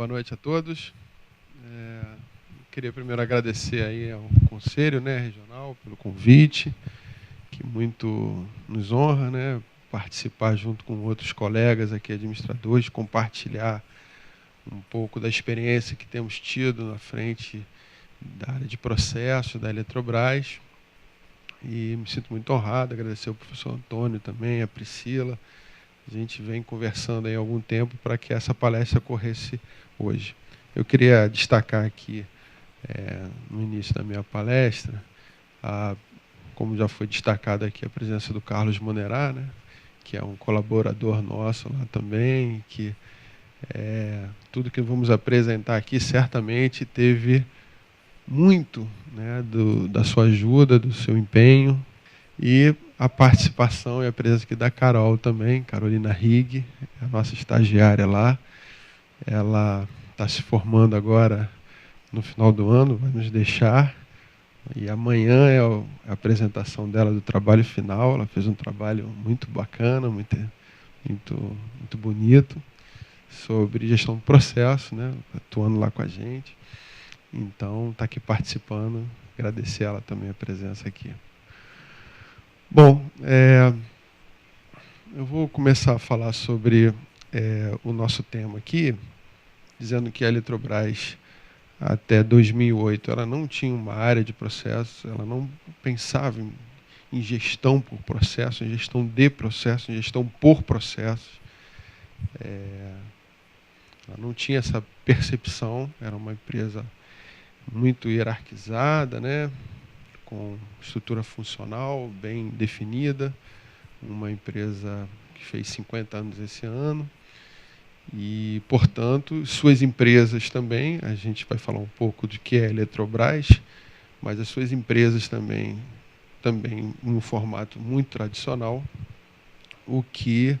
Boa noite a todos. Queria primeiro agradecer aí ao Conselho, né, Regional pelo convite, que muito nos honra, né, participar junto com outros colegas aqui, administradores, compartilhar um pouco da experiência que temos tido na frente da área de processo da Eletrobras. E me sinto muito honrado, agradecer ao professor Antônio também, a Priscila. A gente vem conversando aí há algum tempo para que essa palestra ocorresse hoje. Eu queria destacar aqui, no início da minha palestra, como já foi destacado aqui, a presença do Carlos Monerá, né, que é um colaborador nosso lá também, que tudo que vamos apresentar aqui certamente teve muito, né, da sua ajuda, do seu empenho, e a participação e a presença aqui da Carol também, Carolina Rigg, a nossa estagiária lá. Ela está se formando agora no final do ano, vai nos deixar. E amanhã é a apresentação dela do trabalho final. Ela fez um trabalho muito bacana, muito bonito, sobre gestão do processo, né, atuando lá com a gente. Então, está aqui participando. Agradecer ela também a presença aqui. Bom, eu vou começar a falar sobre o nosso tema aqui, dizendo que a Eletrobras, até 2008, ela não tinha uma área de processo, ela não pensava em gestão por processo, em gestão de processo, em gestão por processos. Ela não tinha essa percepção, era uma empresa muito hierarquizada, né, com estrutura funcional bem definida, uma empresa que fez 50 anos esse ano e, portanto, suas empresas também, a gente vai falar um pouco de que é a Eletrobras, mas as suas empresas também em um formato muito tradicional, o que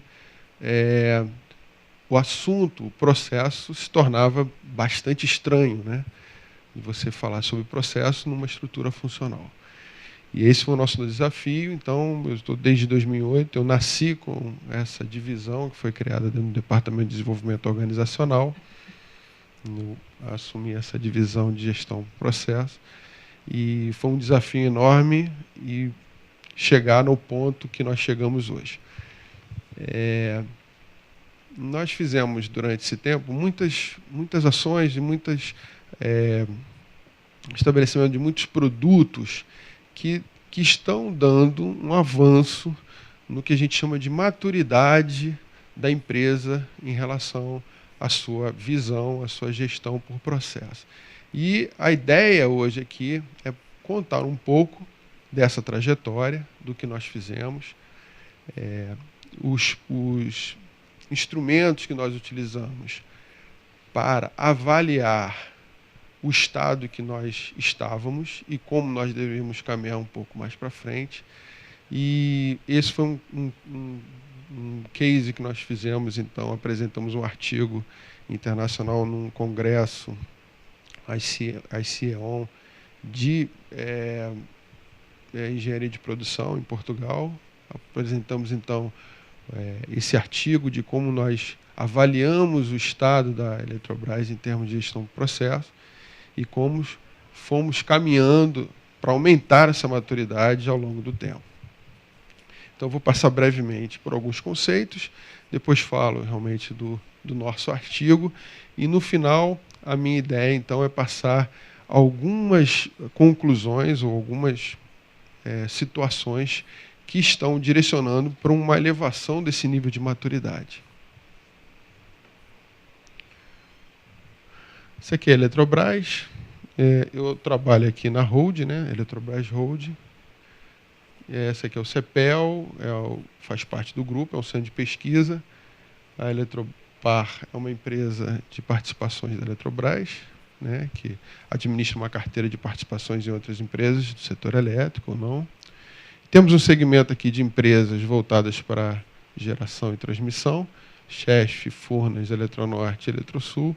o assunto, o processo se tornava bastante estranho, né? De você falar sobre processo numa estrutura funcional. E esse foi o nosso desafio. Então, eu estou desde 2008, eu nasci com essa divisão que foi criada dentro do Departamento de Desenvolvimento Organizacional. Eu assumi essa divisão de gestão do processo. E foi um desafio enorme e chegar no ponto que nós chegamos hoje. Nós fizemos, durante esse tempo, muitas ações e estabelecimento de muitos produtos que estão dando um avanço no que a gente chama de maturidade da empresa em relação à sua visão, à sua gestão por processo. E a ideia hoje aqui é contar um pouco dessa trajetória, do que nós fizemos, os instrumentos que nós utilizamos para avaliar o estado que nós estávamos e como nós deveríamos caminhar um pouco mais para frente. E esse foi um case que nós fizemos. Então, apresentamos um artigo internacional num congresso ICEON de engenharia de produção em Portugal. Apresentamos, então, esse artigo de como nós avaliamos o estado da Eletrobras em termos de gestão do processo e como fomos caminhando para aumentar essa maturidade ao longo do tempo. Então, vou passar brevemente por alguns conceitos, depois falo realmente do nosso artigo, e no final, a minha ideia, então, é passar algumas conclusões ou algumas situações que estão direcionando para uma elevação desse nível de maturidade. Isso aqui é a Eletrobras. Eu trabalho aqui na Hold, né? Eletrobras Hold. Esse aqui é o CEPEL, faz parte do grupo, é um centro de pesquisa. A Eletropar é uma empresa de participações da Eletrobras, né? Que administra uma carteira de participações em outras empresas do setor elétrico ou não. Temos um segmento aqui de empresas voltadas para geração e transmissão, Chesf, Furnas, Eletronorte e Eletrosul.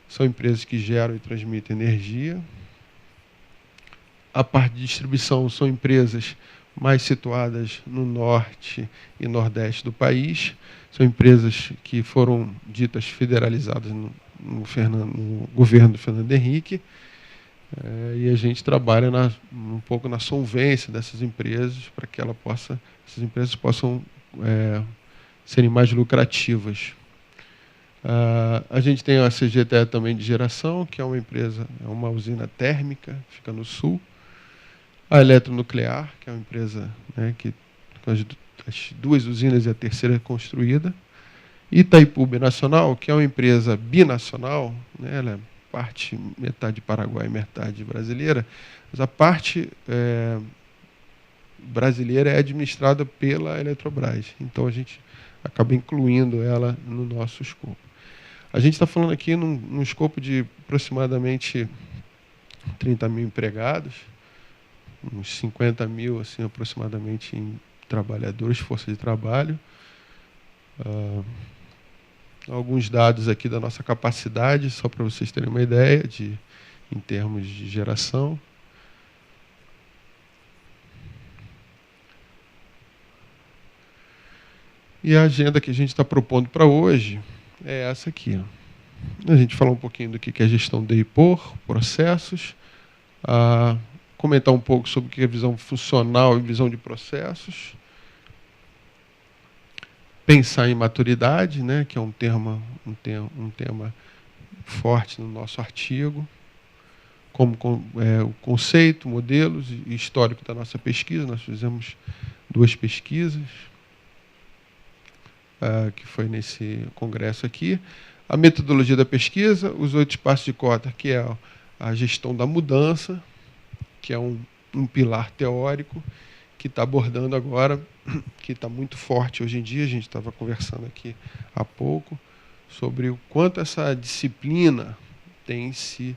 São empresas que geram e transmitem energia. A parte de distribuição são empresas mais situadas no norte e nordeste do país. São empresas que foram ditas federalizadas no governo do Fernando Henrique, e a gente trabalha um pouco na solvência dessas empresas para que essas empresas possam serem mais lucrativas. A gente tem a CGTE também de geração, que é uma usina térmica, fica no sul. A Eletronuclear, que é uma empresa, né, que com as 2 usinas e a terceira é construída. Itaipu Binacional, que é uma empresa binacional, né, ela é metade Paraguai, metade brasileira, mas a parte brasileira é administrada pela Eletrobras. Então a gente acaba incluindo ela no nosso escopo. A gente está falando aqui num escopo de aproximadamente 30 mil empregados, uns 50 mil assim, aproximadamente em trabalhadores, força de trabalho. Alguns dados aqui da nossa capacidade, só para vocês terem uma ideia, em termos de geração. E a agenda que a gente está propondo para hoje é essa aqui. A gente falar um pouquinho do que é gestão de e por, processos, comentar um pouco sobre o que é visão funcional e visão de processos, pensar em maturidade, né, que é um tema forte no nosso artigo, como o conceito, modelos e histórico da nossa pesquisa. Nós fizemos 2 pesquisas, que foi nesse congresso aqui. A metodologia da pesquisa, os 8 passos de Kotter, que é a gestão da mudança, que é um pilar teórico, que está abordando agora, que está muito forte hoje em dia. A gente estava conversando aqui há pouco sobre o quanto essa disciplina tem se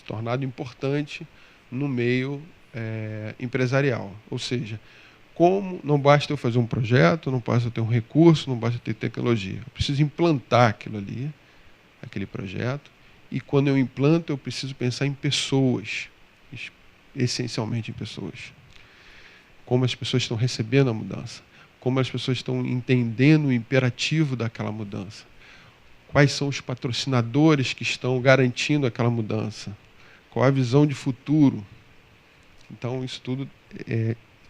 tornado importante no meio empresarial. Ou seja, como não basta eu fazer um projeto, não basta eu ter um recurso, não basta eu ter tecnologia. Eu preciso implantar aquilo ali, aquele projeto, e quando eu implanto, eu preciso pensar em pessoas, essencialmente em pessoas. Como as pessoas estão recebendo a mudança, como as pessoas estão entendendo o imperativo daquela mudança, quais são os patrocinadores que estão garantindo aquela mudança, qual a visão de futuro. Então, isso tudo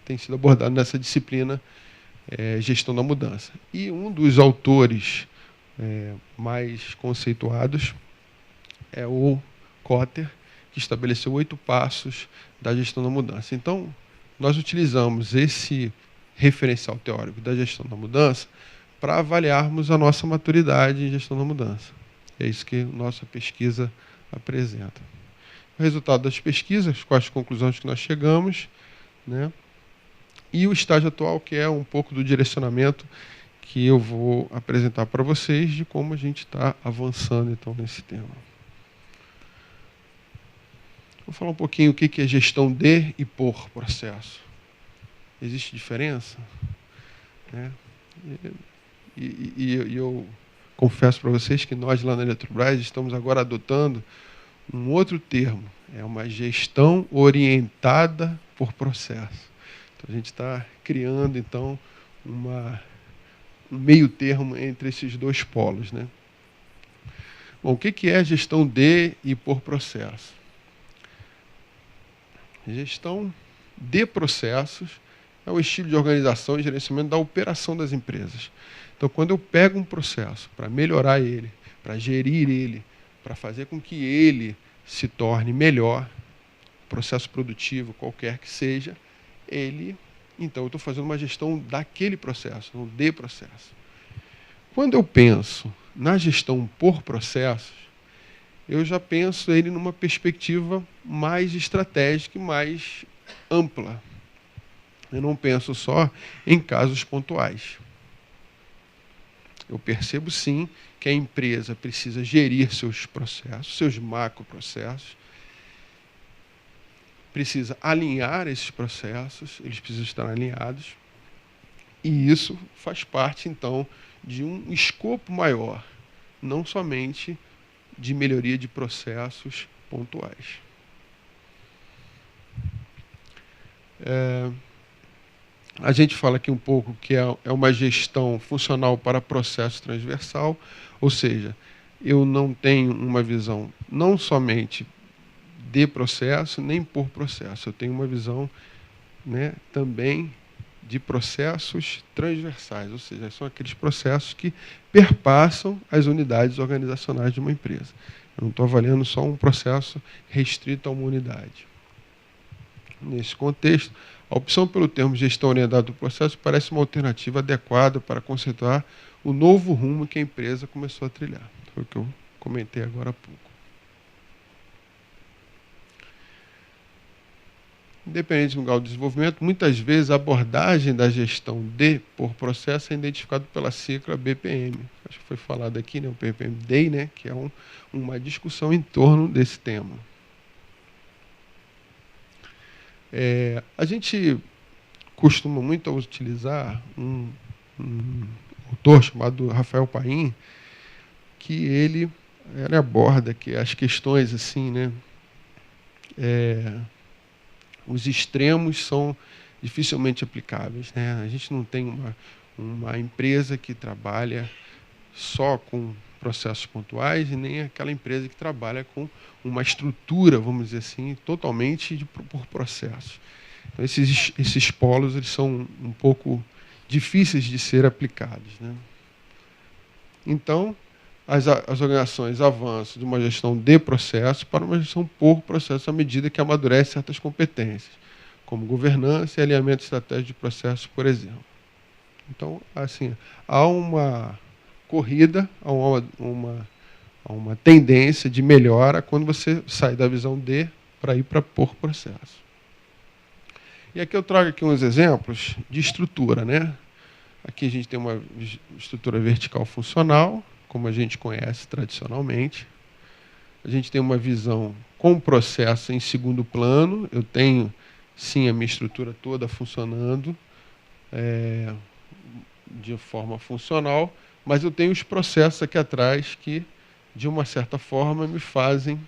tem sido abordado nessa disciplina, gestão da mudança. E um dos autores mais conceituados é o Kotter, que estabeleceu 8 passos da gestão da mudança. Então, nós utilizamos esse referencial teórico da gestão da mudança para avaliarmos a nossa maturidade em gestão da mudança. É isso que nossa pesquisa apresenta. O resultado das pesquisas, quais as conclusões que nós chegamos, né? E o estágio atual, que é um pouco do direcionamento que eu vou apresentar para vocês de como a gente está avançando então nesse tema. Vou falar um pouquinho o que é gestão de e por processo. Existe diferença? E eu confesso para vocês que nós lá na Eletrobras estamos agora adotando um outro termo. É uma gestão orientada por processo. Então, a gente está criando, então, um meio termo entre esses 2 polos, né? Bom, o que é gestão de e por processo? Gestão de processos é o estilo de organização e gerenciamento da operação das empresas. Então, quando eu pego um processo para melhorar ele, para gerir ele, para fazer com que ele se torne melhor, processo produtivo, qualquer que seja, então eu estou fazendo uma gestão daquele processo, não de processo. Quando eu penso na gestão por processos, eu já penso ele numa perspectiva mais estratégica e mais ampla. Eu não penso só em casos pontuais. Eu percebo, sim, que a empresa precisa gerir seus processos, seus macroprocessos, precisa alinhar esses processos, eles precisam estar alinhados, e isso faz parte, então, de um escopo maior, não somente de melhoria de processos pontuais. A gente fala aqui um pouco que é uma gestão funcional para processo transversal, ou seja, eu não tenho uma visão não somente de processo, nem por processo. Eu tenho uma visão, né, também de processos transversais, ou seja, são aqueles processos que perpassam as unidades organizacionais de uma empresa. Eu não estou avaliando só um processo restrito a uma unidade. Nesse contexto, a opção pelo termo gestão orientada do processo parece uma alternativa adequada para conceituar o novo rumo que a empresa começou a trilhar. Foi o que eu comentei agora há pouco. Independente do grau de desenvolvimento, muitas vezes a abordagem da gestão de por processo é identificada pela sigla BPM. Acho que foi falado aqui, né, o BPM Day, né, que é uma discussão em torno desse tema. A gente costuma muito utilizar um autor chamado Rafael Paim, que ele aborda que as questões assim, né, os extremos são dificilmente aplicáveis, né? A gente não tem uma empresa que trabalha só com processos pontuais e nem aquela empresa que trabalha com uma estrutura, vamos dizer assim, totalmente por processos. Então, esses polos eles são um pouco difíceis de ser aplicados, né? Então, as organizações avançam de uma gestão de processo para uma gestão por processo à medida que amadurece certas competências, como governança e alinhamento estratégico de processos, por exemplo. Então, assim, há uma corrida, há uma tendência de melhora quando você sai da visão de para ir para por processo. E aqui eu trago aqui uns exemplos de estrutura, né? Aqui a gente tem uma estrutura vertical funcional, como a gente conhece tradicionalmente. A gente tem uma visão com processo em segundo plano. Eu tenho, sim, a minha estrutura toda funcionando de forma funcional, mas eu tenho os processos aqui atrás que, de uma certa forma, me fazem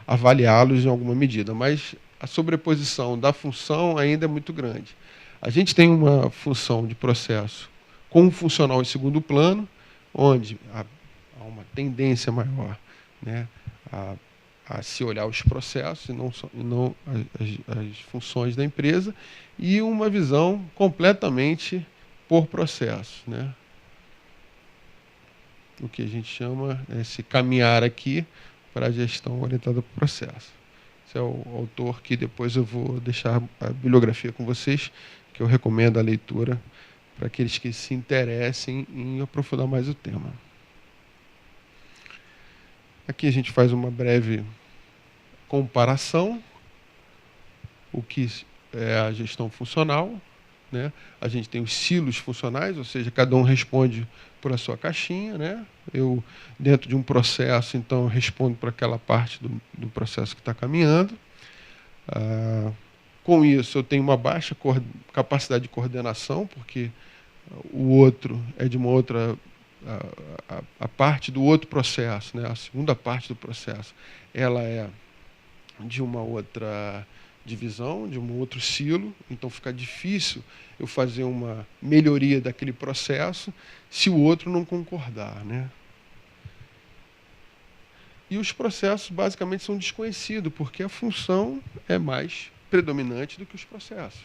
avaliá-los em alguma medida. Mas a sobreposição da função ainda é muito grande. A gente tem uma função de processo com um funcional em segundo plano, onde há uma tendência maior, né, a se olhar os processos e não as funções da empresa, e uma visão completamente por processo, né? O que a gente chama esse caminhar aqui para a gestão orientada por processo. Esse é o autor que depois eu vou deixar a bibliografia com vocês, que eu recomendo a leitura para aqueles que se interessem em aprofundar mais o tema. Aqui a gente faz uma breve comparação, o que é a gestão funcional, né? A gente tem os silos funcionais, ou seja, cada um responde por a sua caixinha, né? Eu, dentro de um processo, então, respondo por aquela parte do processo que está caminhando. Com isso, eu tenho uma baixa capacidade de coordenação, porque o outro é de uma outra... A parte do outro processo, né? A segunda parte do processo, ela é de uma outra divisão, de um outro silo, então fica difícil eu fazer uma melhoria daquele processo se o outro não concordar, né? E os processos basicamente são desconhecidos, porque a função é mais predominante do que os processos.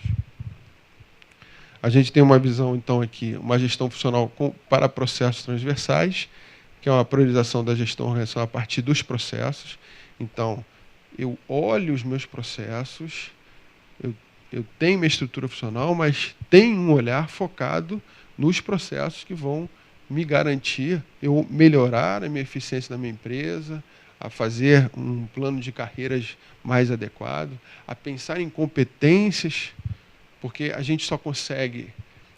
A gente tem uma visão, então, aqui, uma gestão funcional para processos transversais, que é uma priorização da gestão organizacional a partir dos processos. Então, eu olho os meus processos, eu tenho minha estrutura funcional, mas tenho um olhar focado nos processos que vão me garantir eu melhorar a minha eficiência da minha empresa, a fazer um plano de carreiras mais adequado, a pensar em competências, porque a gente só consegue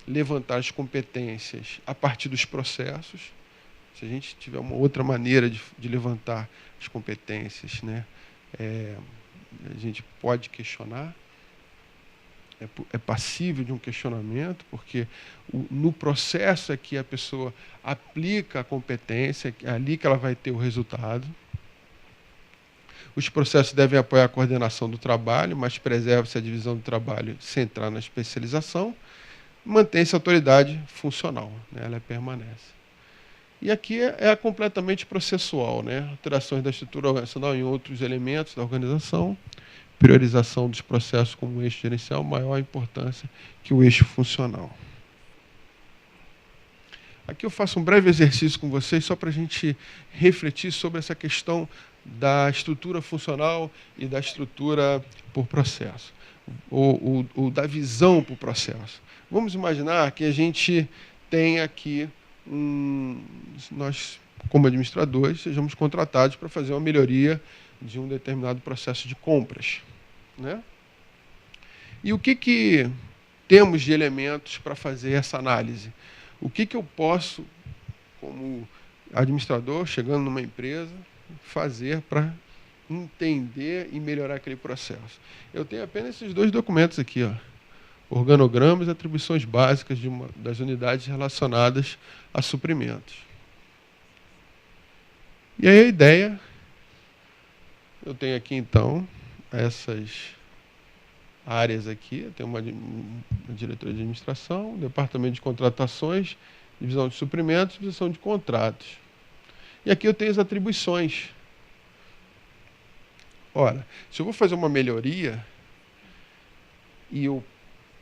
levantar as competências a partir dos processos. Se a gente tiver uma outra maneira de levantar as competências, né, a gente pode questionar, é passível de um questionamento, porque no processo é que a pessoa aplica a competência, é ali que ela vai ter o resultado. Os processos devem apoiar a coordenação do trabalho, mas preserva-se a divisão do trabalho sem entrar na especialização. Mantém-se a autoridade funcional, né? Ela permanece. E aqui é completamente processual, né? Alterações da estrutura organizacional em outros elementos da organização, priorização dos processos como eixo gerencial, maior importância que o eixo funcional. Aqui eu faço um breve exercício com vocês, só para a gente refletir sobre essa questão da estrutura funcional e da estrutura por processo, ou da visão por processo. Vamos imaginar que a gente tem aqui, nós, como administradores, sejamos contratados para fazer uma melhoria de um determinado processo de compras, né? E o que temos de elementos para fazer essa análise? O que eu posso, como administrador, chegando numa empresa, fazer para entender e melhorar aquele processo? Eu tenho apenas esses dois documentos aqui, ó. Organogramas e atribuições básicas das unidades relacionadas a suprimentos. E aí a ideia, eu tenho aqui então essas áreas aqui, eu tenho uma diretoria de administração, departamento de contratações, divisão de suprimentos, divisão de contratos. E aqui eu tenho as atribuições. Ora, se eu vou fazer uma melhoria e eu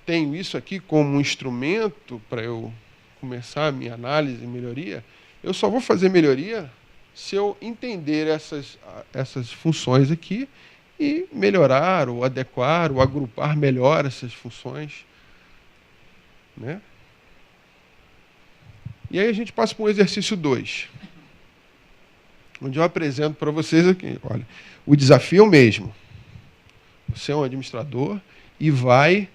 tenho isso aqui como um instrumento para eu começar a minha análise e melhoria, eu só vou fazer melhoria se eu entender essas funções aqui e melhorar, ou adequar, ou agrupar melhor essas funções, né? E aí a gente passa para o exercício 2, onde eu apresento para vocês aqui, olha, o desafio é o mesmo. Você é um administrador e vai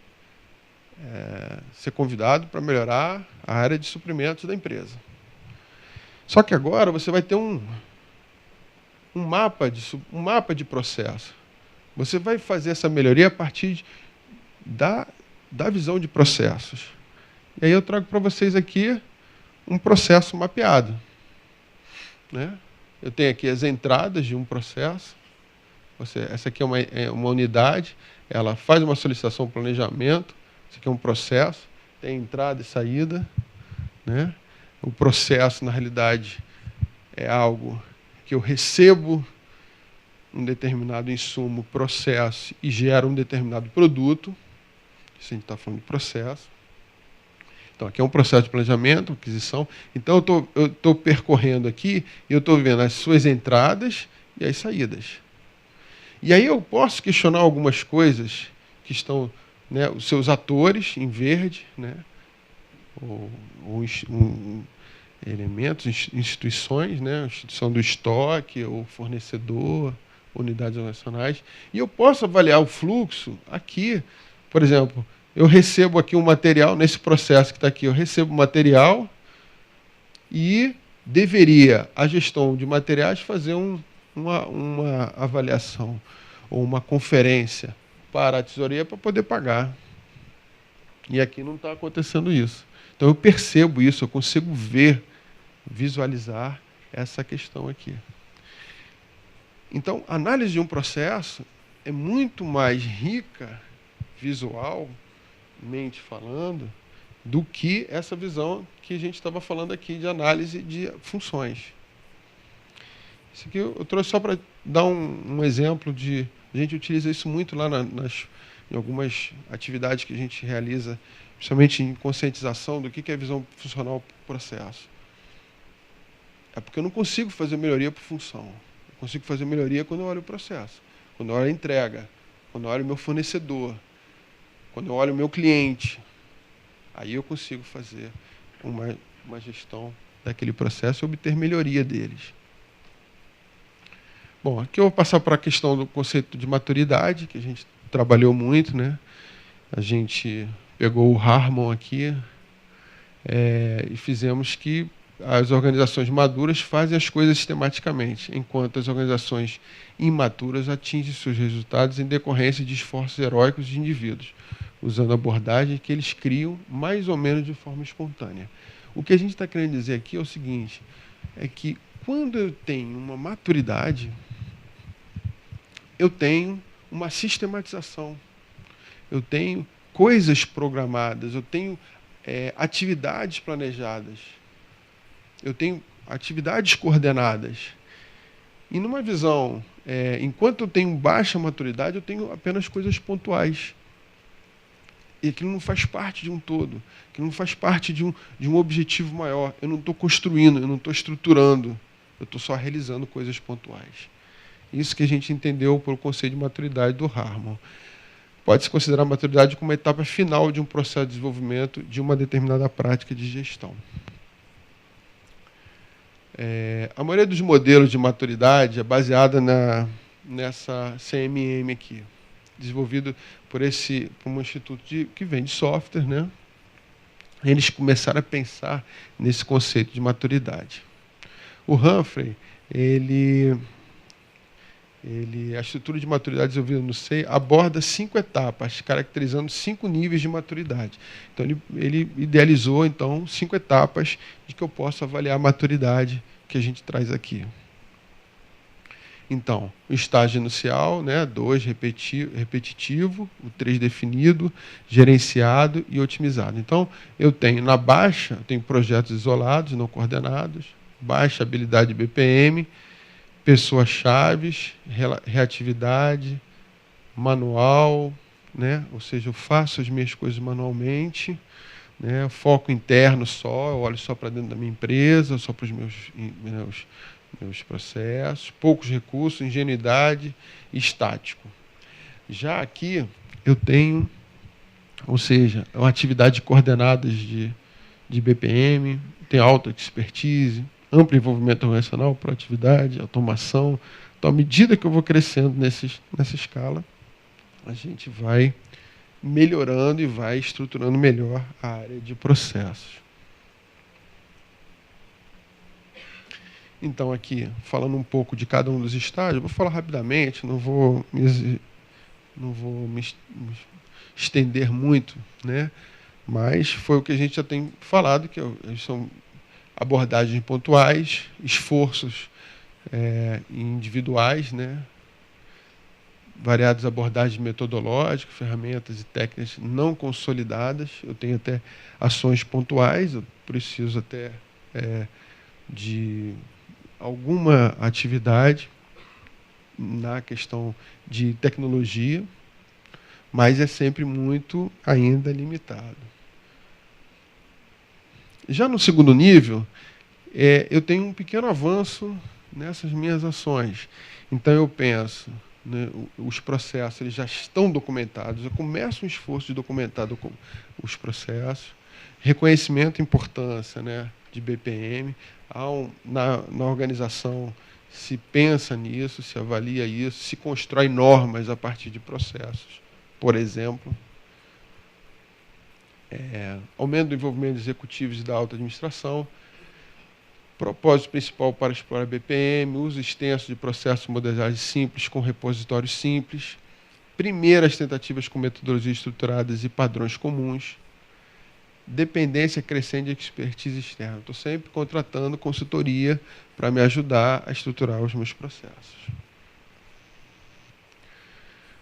ser convidado para melhorar a área de suprimentos da empresa. Só que agora você vai ter um mapa de processo. Você vai fazer essa melhoria a partir da visão de processos. E aí eu trago para vocês aqui um processo mapeado, né? Eu tenho aqui as entradas de um processo. Essa aqui é uma unidade, ela faz uma solicitação, planejamento. Isso aqui é um processo, tem entrada e saída, né? O processo, na realidade, é algo que eu recebo um determinado insumo, processo, e gera um determinado produto. Isso a gente está falando de processo. Então, aqui é um processo de planejamento, aquisição. Então, eu estou percorrendo aqui e eu estou vendo as suas entradas e as saídas. E aí eu posso questionar algumas coisas que estão, né, os seus atores em verde, né, ou elementos, instituições, né, a instituição do estoque, ou fornecedor, unidades nacionais. E eu posso avaliar o fluxo aqui, por exemplo, eu recebo aqui um material, nesse processo que está aqui, eu recebo material e deveria a gestão de materiais fazer uma avaliação ou uma conferência para a tesouraria para poder pagar. E aqui não está acontecendo isso. Então eu percebo isso, eu consigo visualizar essa questão aqui. Então, a análise de um processo é muito mais rica, visualmente falando, do que essa visão que a gente estava falando aqui de análise de funções. Isso aqui eu trouxe só para dar um exemplo de... A gente utiliza isso muito lá em algumas atividades que a gente realiza, principalmente em conscientização do que é visão funcional por processo. É porque eu não consigo fazer melhoria por função. Eu consigo fazer melhoria quando eu olho o processo, quando eu olho a entrega, quando eu olho o meu fornecedor, quando eu olho o meu cliente. Aí eu consigo fazer uma gestão daquele processo e obter melhoria deles. Bom, aqui eu vou passar para a questão do conceito de maturidade, que a gente trabalhou muito, né? A gente pegou o Harmon aqui e fizemos que as organizações maduras fazem as coisas sistematicamente, enquanto as organizações imaturas atingem seus resultados em decorrência de esforços heróicos de indivíduos, usando a abordagem que eles criam mais ou menos de forma espontânea. O que a gente está querendo dizer aqui é o seguinte, é que quando eu tenho uma maturidade, eu tenho uma sistematização, eu tenho coisas programadas, eu tenho atividades planejadas, eu tenho atividades coordenadas. E numa visão, enquanto eu tenho baixa maturidade, eu tenho apenas coisas pontuais. E aquilo não faz parte de um todo, aquilo não faz parte de um objetivo maior. Eu não estou construindo, eu não estou estruturando, eu estou só realizando coisas pontuais. Isso que a gente entendeu pelo conceito de maturidade do Harman. Pode-se considerar a maturidade como uma etapa final de um processo de desenvolvimento de uma determinada prática de gestão. A maioria dos modelos de maturidade é baseada nessa CMM aqui, desenvolvido por um instituto que vende software, né? Eles começaram a pensar nesse conceito de maturidade. O Humphrey, a estrutura de maturidade desenvolvida no SEI aborda 5 etapas, caracterizando 5 níveis de maturidade. Então, ele idealizou, então, 5 etapas de que eu posso avaliar a maturidade que a gente traz aqui. Então, o estágio inicial, 2, repetitivo, o 3, definido, gerenciado e otimizado. Então, eu tenho na baixa, eu tenho projetos isolados, não coordenados, baixa habilidade BPM, pessoas-chaves, reatividade, manual, ou seja, eu faço as minhas coisas manualmente, foco interno só, eu olho só para dentro da minha empresa, só para os meus processos, poucos recursos, ingenuidade, estático. Já aqui eu tenho, ou seja, uma atividade coordenadas de BPM, tem alta expertise, amplo envolvimento organizacional, proatividade, automação. Então, à medida que eu vou crescendo nessa escala, a gente vai melhorando e vai estruturando melhor a área de processos. Então, aqui, falando um pouco de cada um dos estágios, vou falar rapidamente, não vou me estender muito, mas foi o que a gente já tem falado, que são abordagens pontuais, esforços individuais, variadas abordagens metodológicas, ferramentas e técnicas não consolidadas. Eu tenho até ações pontuais, eu preciso até de alguma atividade na questão de tecnologia, mas é sempre muito ainda limitado. Já no segundo nível, eu tenho um pequeno avanço nessas minhas ações. Então eu penso, os processos eles já estão documentados, eu começo um esforço de documentar os processos, reconhecimento e importância de BPM, na organização se pensa nisso, se avalia isso, se constrói normas a partir de processos, por exemplo. Aumento do envolvimento de executivos e da alta administração, propósito principal para explorar BPM, uso extenso de processos modelagens simples com repositórios simples, primeiras tentativas com metodologias estruturadas e padrões comuns, dependência crescente de expertise externa. Estou sempre contratando consultoria para me ajudar a estruturar os meus processos.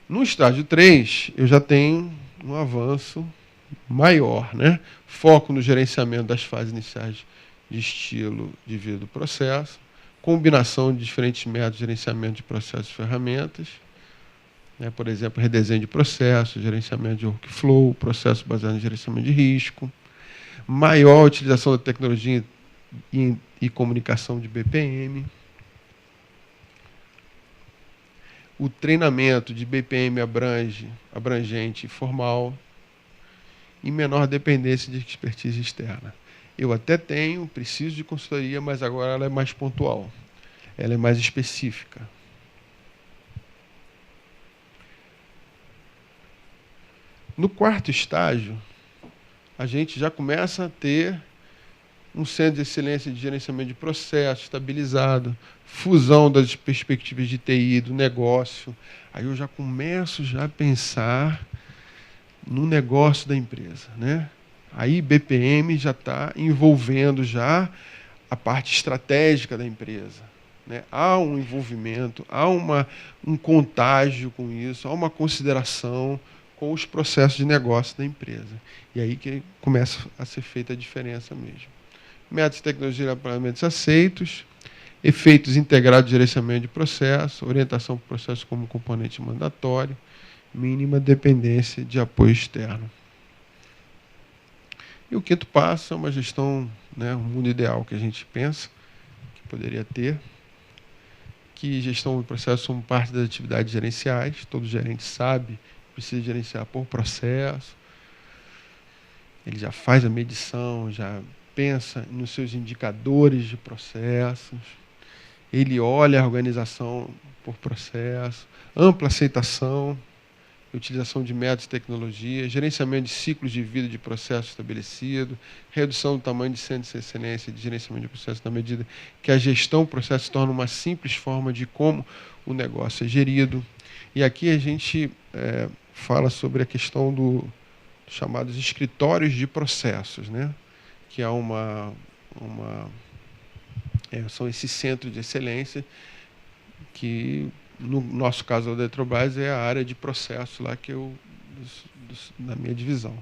No estágio 3, eu já tenho um avanço maior, Foco no gerenciamento das fases iniciais de estilo de vida do processo, combinação de diferentes métodos de gerenciamento de processos e ferramentas, por exemplo, redesenho de processos, gerenciamento de workflow, processo baseado em gerenciamento de risco, maior utilização da tecnologia e comunicação de BPM, o treinamento de BPM abrangente e formal, e menor dependência de expertise externa. Eu até preciso de consultoria, mas agora ela é mais pontual, ela é mais específica. No quarto estágio, a gente já começa a ter um centro de excelência de gerenciamento de processo estabilizado, fusão das perspectivas de TI, do negócio. Aí eu já começo a pensar no negócio da empresa, Aí BPM já está envolvendo já a parte estratégica da empresa, né? Há um envolvimento, há um contágio com isso, há uma consideração com os processos de negócio da empresa. E aí que começa a ser feita a diferença mesmo. Métodos de tecnologia de pagamentos aceitos, efeitos integrados de gerenciamento de processo, orientação para o processo como componente mandatório, mínima dependência de apoio externo. E o quinto passo é uma gestão, né, um mundo ideal que a gente pensa que poderia ter, que gestão de processo são parte das atividades gerenciais, todo gerente sabe que precisa gerenciar por processo, ele já faz a medição, já pensa nos seus indicadores de processos, ele olha a organização por processo, ampla aceitação, utilização de métodos e tecnologias, gerenciamento de ciclos de vida de processo estabelecido, redução do tamanho de centros de excelência de gerenciamento de processo na medida que a gestão do processo se torna uma simples forma de como o negócio é gerido. E aqui a gente fala sobre a questão dos chamados escritórios de processos, né? Que há são esses centros de excelência que, no nosso caso da Eletrobras, é a área de processo lá que da minha divisão.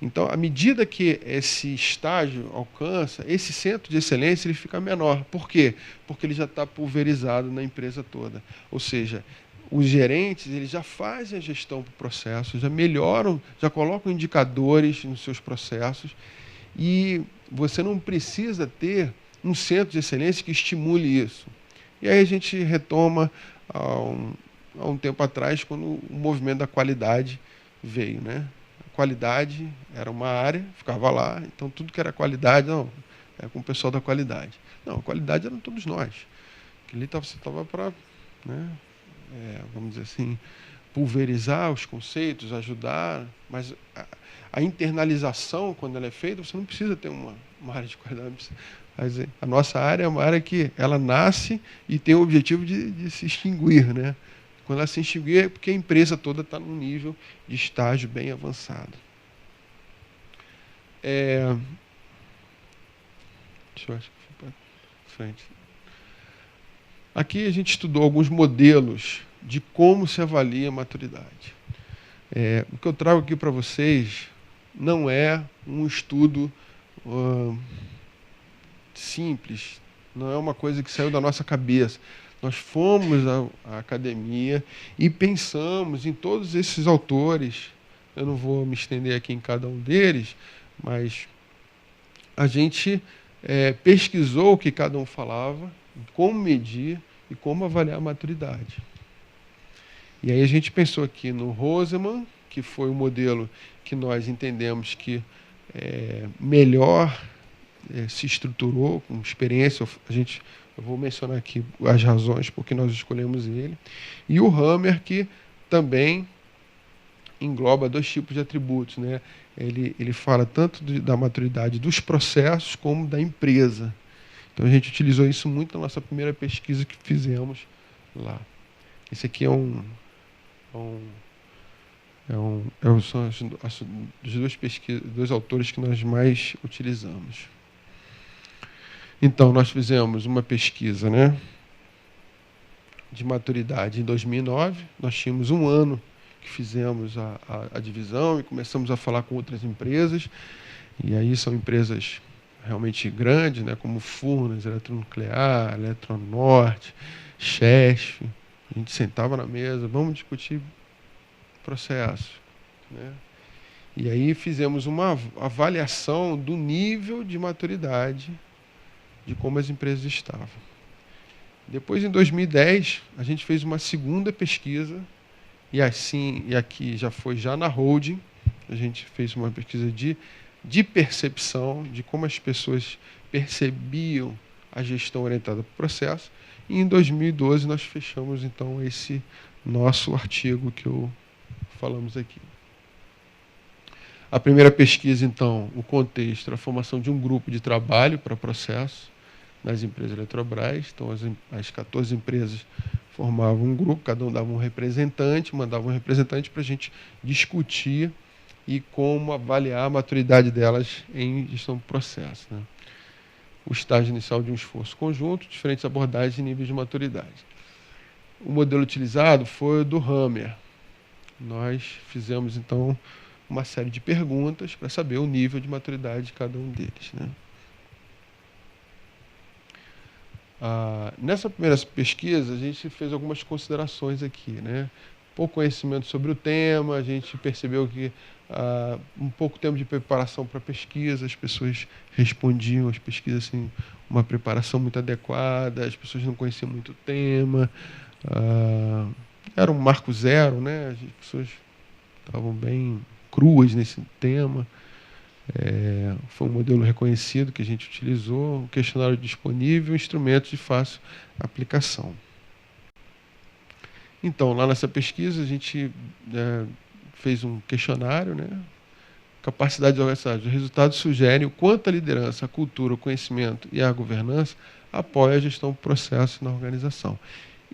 Então, à medida que esse estágio alcança, esse centro de excelência ele fica menor. Por quê? Porque ele já está pulverizado na empresa toda. Ou seja, os gerentes eles já fazem a gestão do processo, já melhoram, já colocam indicadores nos seus processos e você não precisa ter um centro de excelência que estimule isso. E aí a gente retoma há um tempo atrás, quando o movimento da qualidade veio, né? A qualidade era uma área, ficava lá, então tudo que era qualidade, não, é com o pessoal da qualidade. Não, a qualidade eram todos nós. Ali você estava para, né, vamos dizer assim, pulverizar os conceitos, ajudar, mas a internalização, quando ela é feita, você não precisa ter uma área de qualidade. A nossa área é uma área que ela nasce e tem o objetivo de se extinguir, né? Quando ela se extinguir é porque a empresa toda está num nível de estágio bem avançado. Deixa eu acho que foi para frente. Aqui a gente estudou alguns modelos de como se avalia a maturidade. O que eu trago aqui para vocês não é um estudo simples, não é uma coisa que saiu da nossa cabeça. Nós fomos à academia e pensamos em todos esses autores. Eu não vou me estender aqui em cada um deles, mas a gente pesquisou o que cada um falava, como medir e como avaliar a maturidade. E aí a gente pensou aqui no Roseman, que foi o modelo que nós entendemos que melhor se estruturou, com experiência. Eu vou mencionar aqui as razões por que nós escolhemos ele. E o Hammer, que também engloba dois tipos de atributos, né? Ele fala tanto da maturidade dos processos como da empresa. Então a gente utilizou isso muito na nossa primeira pesquisa que fizemos lá. Esse aqui são as dois autores que nós mais utilizamos. Então, nós fizemos uma pesquisa, né, de maturidade em 2009. Nós tínhamos um ano que fizemos a divisão e começamos a falar com outras empresas. E aí são empresas realmente grandes, né, como Furnas, Eletronuclear, Eletronorte, Chesf. A gente sentava na mesa, vamos discutir processo, né? E aí fizemos uma avaliação do nível de maturidade de como as empresas estavam. Depois, em 2010, a gente fez uma segunda pesquisa, e aqui já na holding, a gente fez uma pesquisa de percepção, de como as pessoas percebiam a gestão orientada para o processo, e em 2012 nós fechamos, então, esse nosso artigo que falamos aqui. A primeira pesquisa, então, o contexto, a formação de um grupo de trabalho para processo nas empresas Eletrobras. Então, as 14 empresas formavam um grupo, cada um dava um representante, mandava um representante para a gente discutir e como avaliar a maturidade delas em gestão do processo, né? o estágio inicial de um esforço conjunto, diferentes abordagens e níveis de maturidade. O modelo utilizado foi o do Hammer. Nós fizemos, então, uma série de perguntas para saber o nível de maturidade de cada um deles, né? Nessa primeira pesquisa, a gente fez algumas considerações aqui, né? Pouco conhecimento sobre o tema, a gente percebeu que um pouco tempo de preparação para a pesquisa, as pessoas respondiam às pesquisas assim, uma preparação muito adequada, as pessoas não conheciam muito o tema, era um marco zero, né? As pessoas estavam bem cruas nesse tema. Foi um modelo reconhecido que a gente utilizou, um questionário disponível, instrumentos de fácil aplicação. Então, lá nessa pesquisa, a gente fez um questionário, né? Capacidade de organização. Os resultados sugerem o quanto a liderança, a cultura, o conhecimento e a governança apoiam a gestão do processo na organização.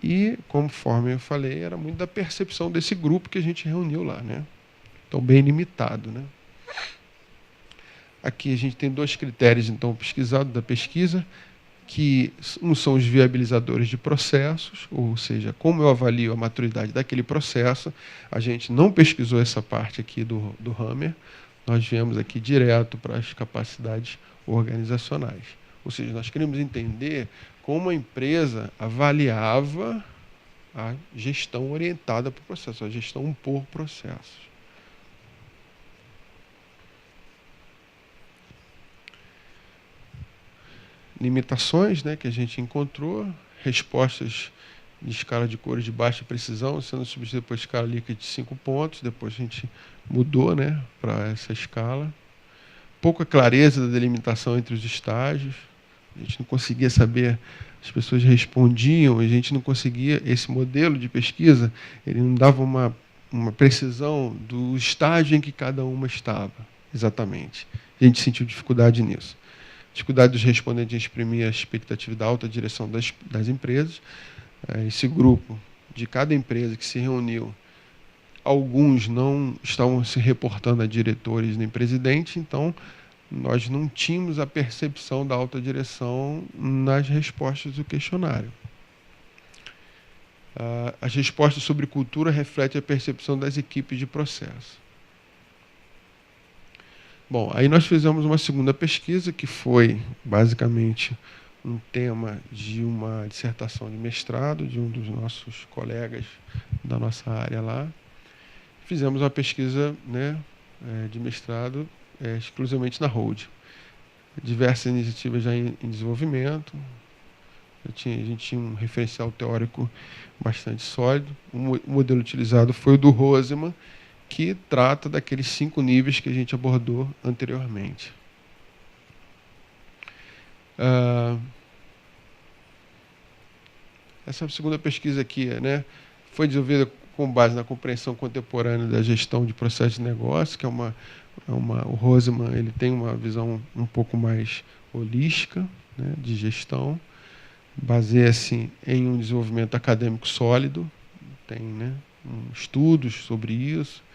E, conforme eu falei, era muito da percepção desse grupo que a gente reuniu lá, né? Então, bem limitado, né? Aqui a gente tem 2 critérios, então, pesquisados da pesquisa, que são os viabilizadores de processos, ou seja, como eu avalio a maturidade daquele processo. A gente não pesquisou essa parte aqui do Hammer, nós viemos aqui direto para as capacidades organizacionais. Ou seja, nós queremos entender como a empresa avaliava a gestão orientada para o processo, a gestão por processos. Limitações, né, que a gente encontrou, respostas de escala de cores de baixa precisão, sendo substituída por escala líquida de 5 pontos, depois a gente mudou, né, para essa escala. Pouca clareza da delimitação entre os estágios, a gente não conseguia saber, as pessoas respondiam, a gente não conseguia, esse modelo de pesquisa, ele não dava uma precisão do estágio em que cada uma estava, exatamente. A gente sentiu dificuldade nisso. Dificuldade dos respondentes em exprimir a expectativa da alta direção das empresas. Esse grupo, de cada empresa que se reuniu, alguns não estavam se reportando a diretores nem presidente, então nós não tínhamos a percepção da alta direção nas respostas do questionário. As respostas sobre cultura refletem a percepção das equipes de processo. Bom, aí nós fizemos uma segunda pesquisa, que foi basicamente um tema de uma dissertação de mestrado de um dos nossos colegas da nossa área lá. Fizemos uma pesquisa, né, de mestrado exclusivamente na Hold. Diversas iniciativas já em desenvolvimento. A gente tinha um referencial teórico bastante sólido. O modelo utilizado foi o do Roseman, que trata daqueles 5 níveis que a gente abordou anteriormente. Essa segunda pesquisa aqui, né, foi desenvolvida com base na compreensão contemporânea da gestão de processos de negócio, que é o Roseman, ele tem uma visão um pouco mais holística, né, de gestão, baseia-se em um desenvolvimento acadêmico sólido, tem, né, estudos sobre isso,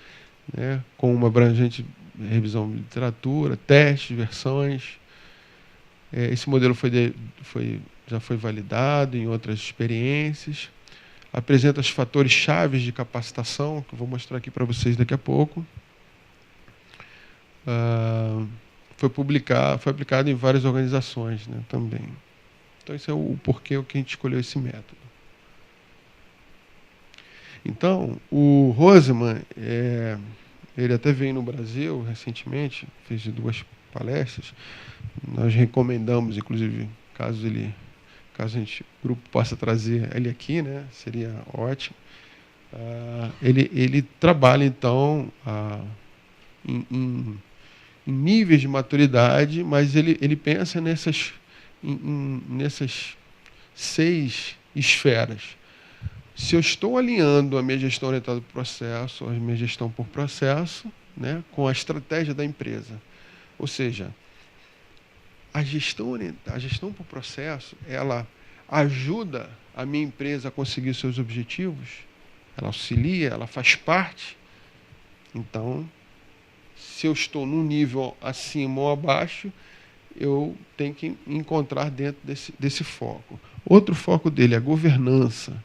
né, com uma abrangente revisão de literatura, testes, versões. Esse modelo já foi validado em outras experiências. Apresenta os fatores chaves de capacitação, que eu vou mostrar aqui para vocês daqui a pouco. Foi aplicado em várias organizações, né, também. Então, esse é o porquê que a gente escolheu esse método. Então, o Roseman, ele até veio no Brasil recentemente, fez 2 palestras. Nós recomendamos, inclusive, caso o grupo possa trazer ele aqui, né, seria ótimo. Ele trabalha, então, em níveis de maturidade, mas ele pensa nessas 6 esferas. Se eu estou alinhando a minha gestão orientada por processo, a minha gestão por processo, né, com a estratégia da empresa. Ou seja, a gestão por processo, ela ajuda a minha empresa a conseguir seus objetivos, ela auxilia, ela faz parte. Então, se eu estou num nível acima ou abaixo, eu tenho que encontrar dentro desse foco. Outro foco dele é a governança,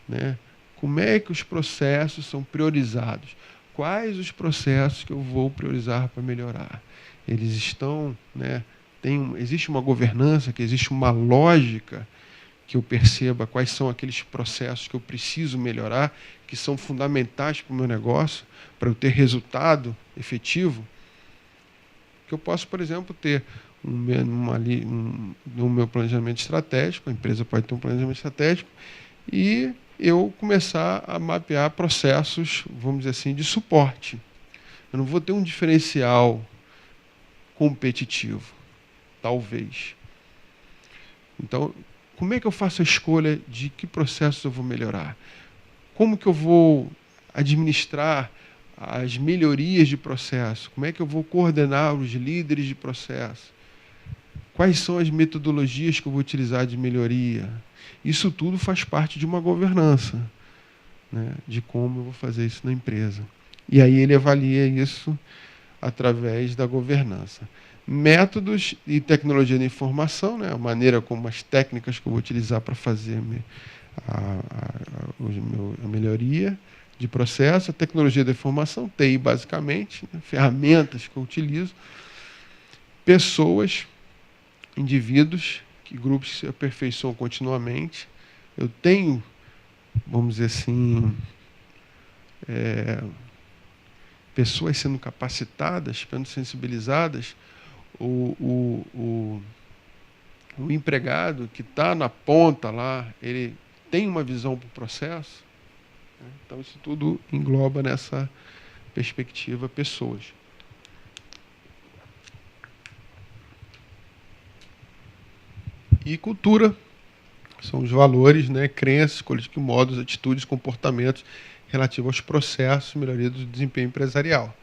né? Como é que os processos são priorizados? Quais os processos que eu vou priorizar para melhorar? Eles estão, né? Existe uma governança, que existe uma lógica que eu perceba quais são aqueles processos que eu preciso melhorar, que são fundamentais para o meu negócio, para eu ter resultado efetivo, que eu posso, por exemplo, ter no meu planejamento estratégico, a empresa pode ter um planejamento estratégico, e eu começar a mapear processos, vamos dizer assim, de suporte. Eu não vou ter um diferencial competitivo, talvez. Então, como é que eu faço a escolha de que processos eu vou melhorar? Como que eu vou administrar as melhorias de processo? Como é que eu vou coordenar os líderes de processo? Quais são as metodologias que eu vou utilizar de melhoria? Isso tudo faz parte de uma governança, né, de como eu vou fazer isso na empresa. E aí ele avalia isso através da governança. Métodos e tecnologia da informação, né, a maneira como as técnicas que eu vou utilizar para fazer a melhoria de processo, a tecnologia da informação, TI basicamente, né, ferramentas que eu utilizo, pessoas, indivíduos, grupos que se aperfeiçoam continuamente. Eu tenho, vamos dizer assim, pessoas sendo capacitadas, sendo sensibilizadas. O empregado que está na ponta lá, ele tem uma visão para o processo. Né? Então, isso tudo engloba nessa perspectiva pessoas. E cultura são os valores, né, crenças, escolhas de modos, atitudes, comportamentos relativos aos processos, melhoria do desempenho empresarial.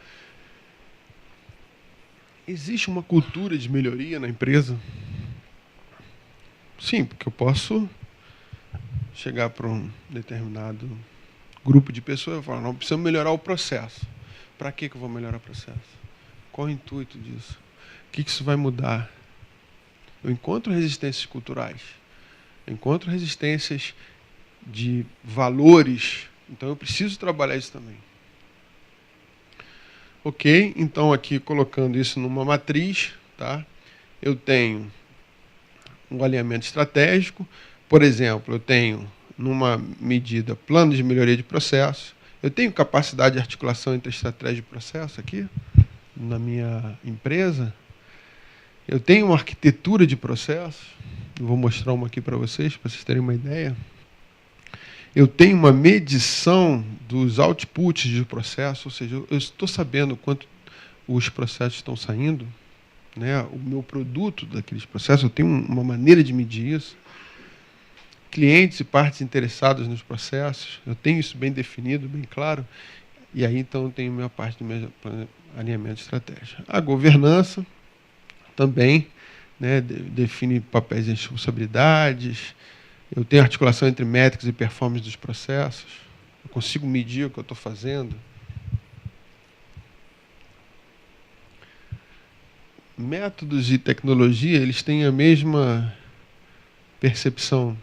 Existe uma cultura de melhoria na empresa? Sim, porque eu posso chegar para um determinado grupo de pessoas e falar, não, precisamos melhorar o processo. Para que eu vou melhorar o processo? Qual o intuito disso? O que isso vai mudar? Eu encontro resistências culturais. Eu encontro resistências de valores. Então eu preciso trabalhar isso também. Ok, então aqui colocando isso numa matriz, tá? Eu tenho um alinhamento estratégico. Por exemplo, eu tenho, numa medida, plano de melhoria de processo. Eu tenho capacidade de articulação entre estratégia e processo aqui, na minha empresa. Eu tenho uma arquitetura de processos. Eu vou mostrar uma aqui para vocês terem uma ideia. Eu tenho uma medição dos outputs de processo, ou seja, eu estou sabendo quanto os processos estão saindo, né, o meu produto daqueles processos, eu tenho uma maneira de medir isso. Clientes e partes interessadas nos processos, eu tenho isso bem definido, bem claro, e aí então eu tenho a minha parte do meu alinhamento de estratégia. A governança também, né, define papéis e responsabilidades. Eu tenho articulação entre métricas e performance dos processos. Eu consigo medir o que eu estou fazendo. Métodos e tecnologia, eles têm a mesma percepção,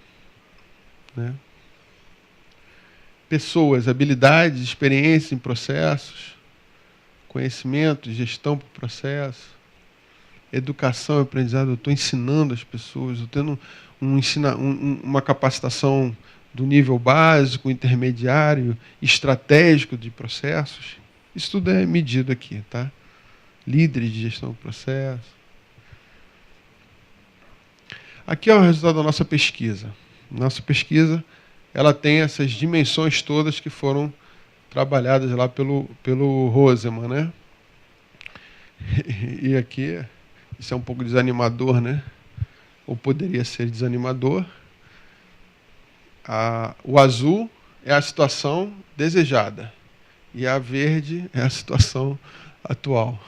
né? Pessoas, habilidades, experiência em processos, conhecimento, gestão por processo, educação, aprendizado. Eu estou ensinando as pessoas, eu tendo uma capacitação do nível básico, intermediário, estratégico de processos. Isso tudo é medido aqui, tá? Líderes de gestão do processo. Aqui é o resultado da nossa pesquisa. Nossa pesquisa, ela tem essas dimensões todas que foram trabalhadas lá pelo Roseman, né? E aqui, isso é um pouco desanimador, né? Ou poderia ser desanimador. O azul é a situação desejada e a verde é a situação atual,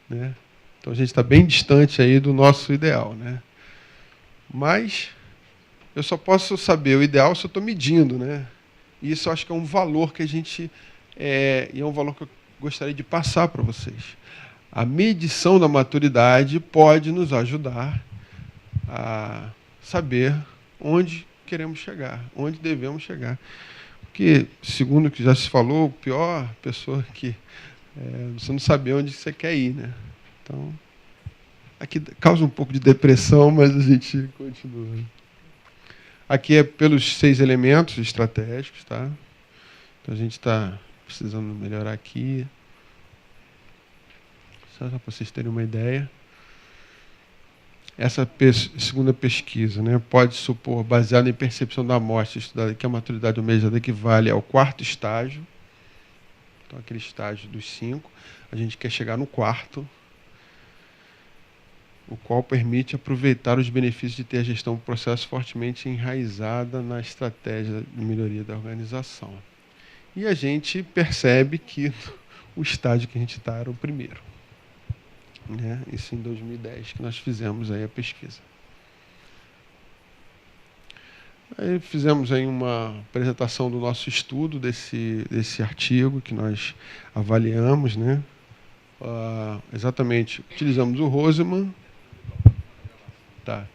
né? Então a gente está bem distante aí do nosso ideal, né? Mas eu só posso saber o ideal se eu estou medindo, né? E isso eu acho que é um valor que a gente e é um valor que eu gostaria de passar para vocês. A medição da maturidade pode nos ajudar a saber onde queremos chegar, onde devemos chegar. Porque, segundo o que já se falou, a pior pessoa que você não saber onde você quer ir, né? Então, aqui causa um pouco de depressão, mas a gente continua. Aqui é pelos 6 elementos estratégicos, tá? Então a gente está precisando melhorar aqui. Só para vocês terem uma ideia. Essa segunda pesquisa, né, pode supor, baseada em percepção da amostra estudada, que a maturidade almejada equivale ao 4º estágio. Então, aquele estágio dos 5, a gente quer chegar no 4º, o qual permite aproveitar os benefícios de ter a gestão do processo fortemente enraizada na estratégia de melhoria da organização. E a gente percebe que o estágio que a gente está era o primeiro. Né? Isso em 2010, que nós fizemos aí a pesquisa. Aí fizemos aí uma apresentação do nosso estudo desse artigo que nós avaliamos, né? Exatamente, utilizamos o Roseman. Tá.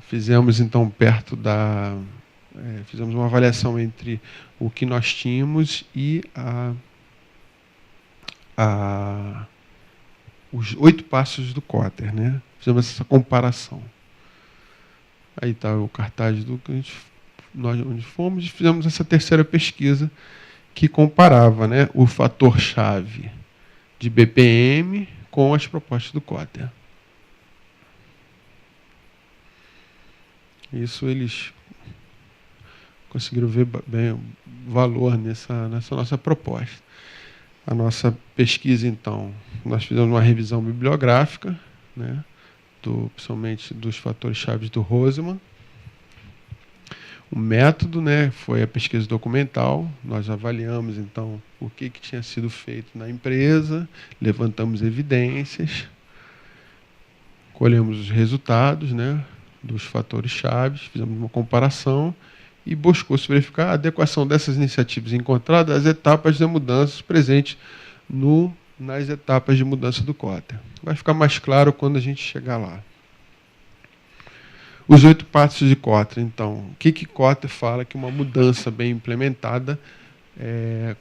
Fizemos então fizemos uma avaliação entre o que nós tínhamos e os 8 passos do Kotter, né? Fizemos essa comparação. Aí está o cartaz do que nós onde fomos e fizemos essa terceira pesquisa que comparava, né, o fator-chave de BPM com as propostas do Kotter. Isso eles conseguiram ver bem o valor nessa nossa proposta. A nossa pesquisa, então, nós fizemos uma revisão bibliográfica, né, principalmente dos fatores-chave do Roseman. O método, né, foi a pesquisa documental. Nós avaliamos, então, o que tinha sido feito na empresa, levantamos evidências, colhemos os resultados, né, dos fatores-chave, fizemos uma comparação e buscou-se verificar a adequação dessas iniciativas encontradas às etapas de mudanças presentes nas etapas de mudança do Kotter. Vai ficar mais claro quando a gente chegar lá. Os 8 passos de Kotter, então. O que Kotter fala que uma mudança bem implementada,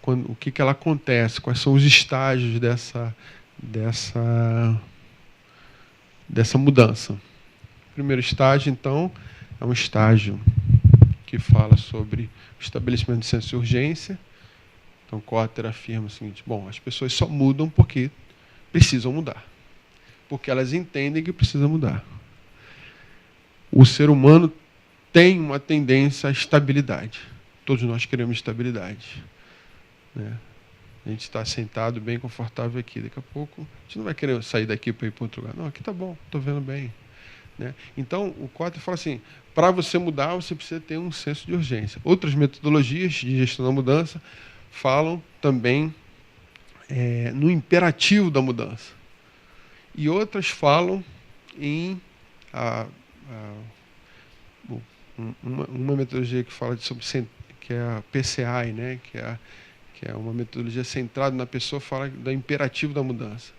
o que ela acontece, quais são os estágios dessa mudança. O primeiro estágio, então, é um estágio que fala sobre o estabelecimento de senso de urgência. Então, Kotter afirma o seguinte: bom, as pessoas só mudam porque precisam mudar, porque elas entendem que precisam mudar. O ser humano tem uma tendência à estabilidade. Todos nós queremos estabilidade. Né? A gente está sentado bem confortável aqui. Daqui a pouco, a gente não vai querer sair daqui para ir para outro lugar. Não, aqui está bom, estou vendo bem. Né? Então, o Kotter fala assim, para você mudar, você precisa ter um senso de urgência. Outras metodologias de gestão da mudança falam também no imperativo da mudança. E outras falam em uma metodologia que fala que é a PCI, né? que é uma metodologia centrada na pessoa, fala do imperativo da mudança.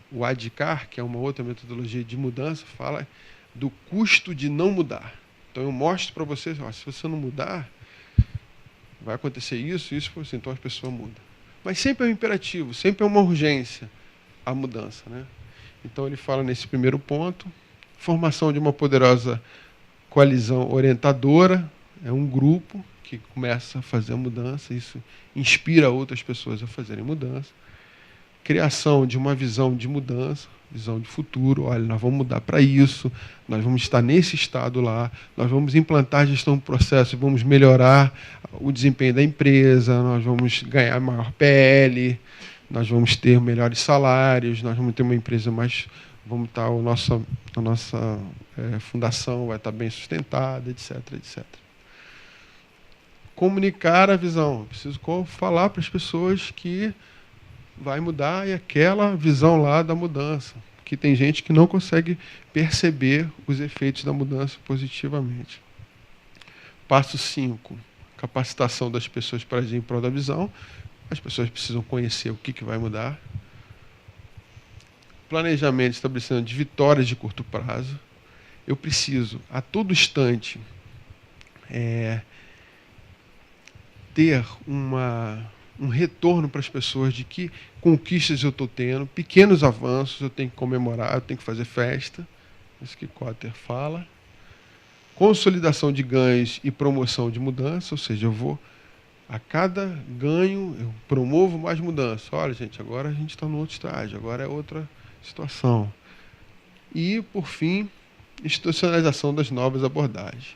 O ADKAR, que é uma outra metodologia de mudança, fala do custo de não mudar. Então eu mostro para vocês, se você não mudar, vai acontecer isso, então as pessoas mudam. Mas sempre é um imperativo, sempre é uma urgência a mudança. Né? Então ele fala nesse primeiro ponto, formação de uma poderosa coalizão orientadora, é um grupo que começa a fazer a mudança, isso inspira outras pessoas a fazerem mudança. Criação de uma visão de mudança, visão de futuro. Olha, nós vamos mudar para isso, nós vamos estar nesse estado lá, nós vamos implantar a gestão do processo, vamos melhorar o desempenho da empresa, nós vamos ganhar maior PL, nós vamos ter melhores salários, nós vamos ter uma empresa mais... Vamos estar, a nossa fundação vai estar bem sustentada, etc, etc. Comunicar a visão. Preciso falar para as pessoas que vai mudar e aquela visão lá da mudança. Que tem gente que não consegue perceber os efeitos da mudança positivamente. Passo 5. Capacitação das pessoas para agir em prol da visão. As pessoas precisam conhecer o que vai mudar. planejamento, estabelecimento de vitórias de curto prazo. Eu preciso, a todo instante, ter um retorno para as pessoas de que conquistas eu estou tendo, pequenos avanços eu tenho que comemorar, eu tenho que fazer festa. Isso que Kotter fala. Consolidação de ganhos e promoção de mudança, ou seja, eu vou, a cada ganho, eu promovo mais mudança. Olha, gente, agora a gente está no outro estágio, agora é outra situação. E, por fim, institucionalização das novas abordagens.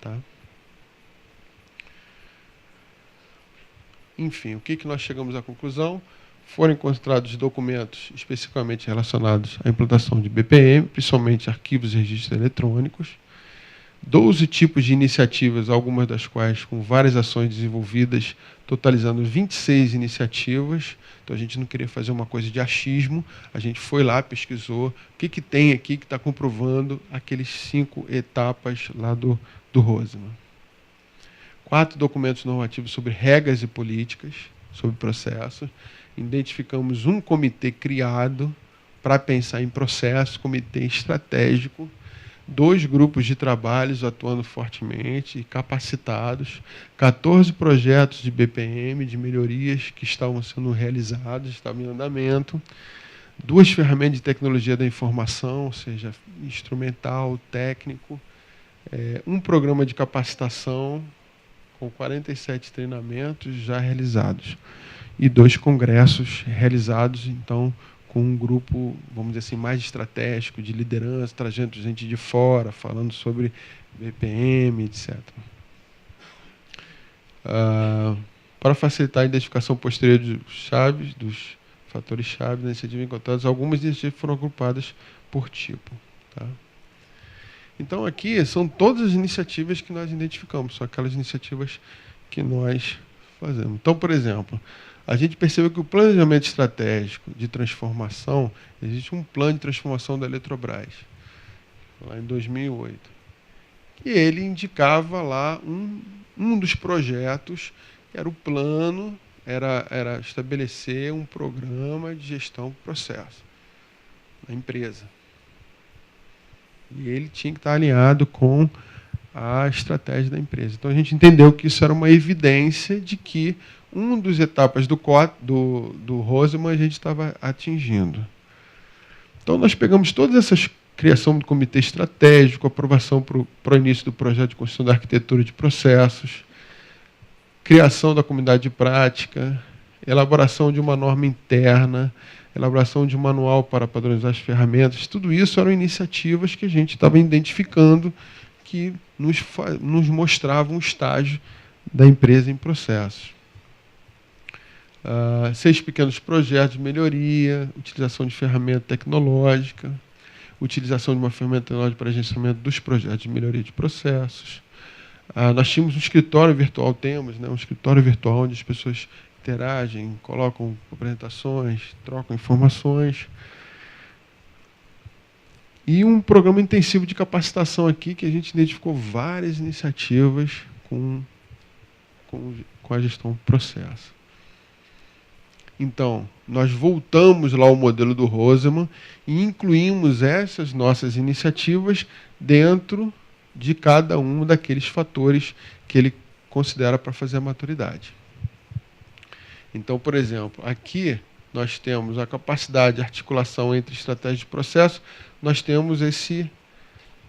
Tá? Enfim, o que nós chegamos à conclusão? Foram encontrados documentos especificamente relacionados à implantação de BPM, principalmente arquivos e registros eletrônicos, 12 tipos de iniciativas, algumas das quais com várias ações desenvolvidas, totalizando 26 iniciativas. Então a gente não queria fazer uma coisa de achismo, a gente foi lá, pesquisou o que tem aqui que está comprovando aqueles 5 etapas lá do Roseman. 4 documentos normativos sobre regras e políticas, sobre processos. Identificamos um comitê criado para pensar em processo, comitê estratégico, 2 grupos de trabalhos atuando fortemente e capacitados, 14 projetos de BPM, de melhorias que estavam sendo realizados, estavam em andamento, 2 ferramentas de tecnologia da informação, ou seja, instrumental, técnico, um programa de capacitação com 47 treinamentos já realizados e 2 congressos realizados, então, com um grupo, vamos dizer assim, mais estratégico, de liderança, trazendo gente de fora, falando sobre BPM, etc. Para facilitar a identificação posterior dos fatores-chave da iniciativa encontrados, algumas iniciativas foram agrupadas por tipo. Tá? Então, aqui são todas as iniciativas que nós identificamos, são aquelas iniciativas que nós fazemos. Então, por exemplo, a gente percebeu que o planejamento estratégico de transformação, existe um plano de transformação da Eletrobras, lá em 2008. E ele indicava lá um dos projetos, era o plano, era estabelecer um programa de gestão do processo na empresa. E ele tinha que estar alinhado com a estratégia da empresa. Então a gente entendeu que isso era uma evidência de que uma das etapas do Roseman a gente estava atingindo. Então nós pegamos todas essas criação do comitê estratégico, aprovação para o início do projeto de construção da arquitetura de processos, criação da comunidade de prática, elaboração de uma norma interna, elaboração de um manual para padronizar as ferramentas. Tudo isso eram iniciativas que a gente estava identificando que nos mostravam o estágio da empresa em processo. 6 pequenos projetos de melhoria, utilização de ferramenta tecnológica, utilização de uma ferramenta tecnológica para gerenciamento dos projetos de melhoria de processos. Nós tínhamos um escritório virtual, um escritório virtual onde as pessoas interagem, colocam apresentações, trocam informações. E um programa intensivo de capacitação aqui, que a gente identificou várias iniciativas com a gestão do processo. Então, nós voltamos lá ao modelo do Roseman e incluímos essas nossas iniciativas dentro de cada um daqueles fatores que ele considera para fazer a maturidade. Então, por exemplo, aqui nós temos a capacidade de articulação entre estratégias de processo, nós temos esse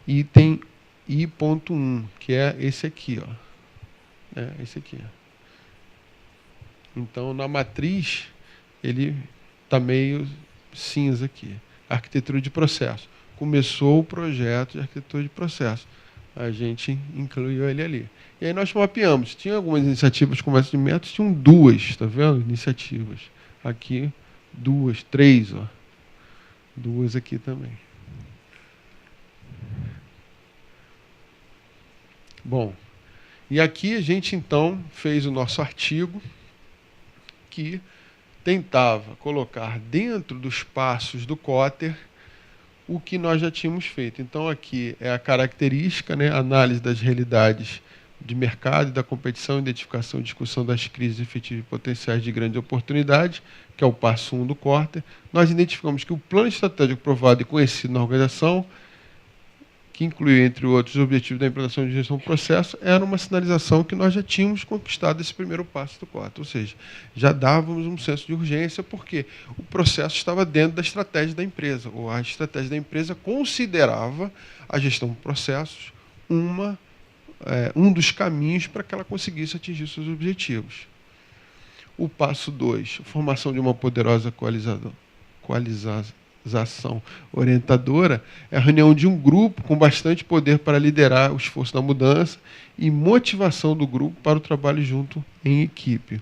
item I.1, que é esse aqui. Esse aqui. Então, na matriz, ele está meio cinza aqui. Arquitetura de processo. Começou o projeto de arquitetura de processo. A gente incluiu ele ali. E aí nós mapeamos. Tinha algumas iniciativas como essa de métodos, tinham 2, está vendo? Iniciativas. Aqui, 2, 3, 2 aqui também. Bom, e aqui a gente então fez o nosso artigo que tentava colocar dentro dos passos do Kotter o que nós já tínhamos feito. Então aqui é a característica, análise das realidades de mercado e da competição, identificação e discussão das crises efetivas e potenciais de grande oportunidade, que é o passo 1 do Quarter. Nós identificamos que o plano estratégico aprovado e conhecido na organização, que incluiu, entre outros, os objetivos da implantação de gestão do processo, era uma sinalização que nós já tínhamos conquistado esse primeiro passo do Quarter. Ou seja, já dávamos um senso de urgência, porque o processo estava dentro da estratégia da empresa, ou a estratégia da empresa considerava a gestão de processos um dos caminhos para que ela conseguisse atingir seus objetivos. O passo 2, a formação de uma poderosa coalização orientadora, é a reunião de um grupo com bastante poder para liderar o esforço da mudança e motivação do grupo para o trabalho junto em equipe.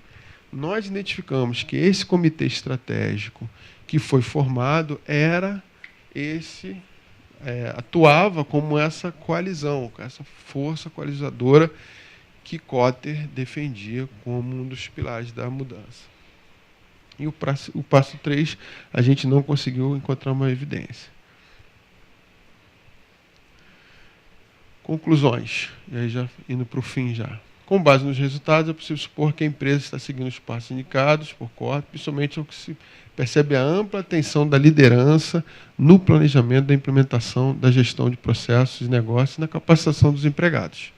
Nós identificamos que esse comitê estratégico que foi formado atuava como essa coalizão, essa força coalizadora que Kotter defendia como um dos pilares da mudança. E o passo 3, a gente não conseguiu encontrar uma evidência. Conclusões. E aí já indo para o fim já. Com base nos resultados, é possível supor que a empresa está seguindo os passos indicados por Kotter, principalmente ao que se percebe a ampla atenção da liderança no planejamento da implementação da gestão de processos e negócios e na capacitação dos empregados.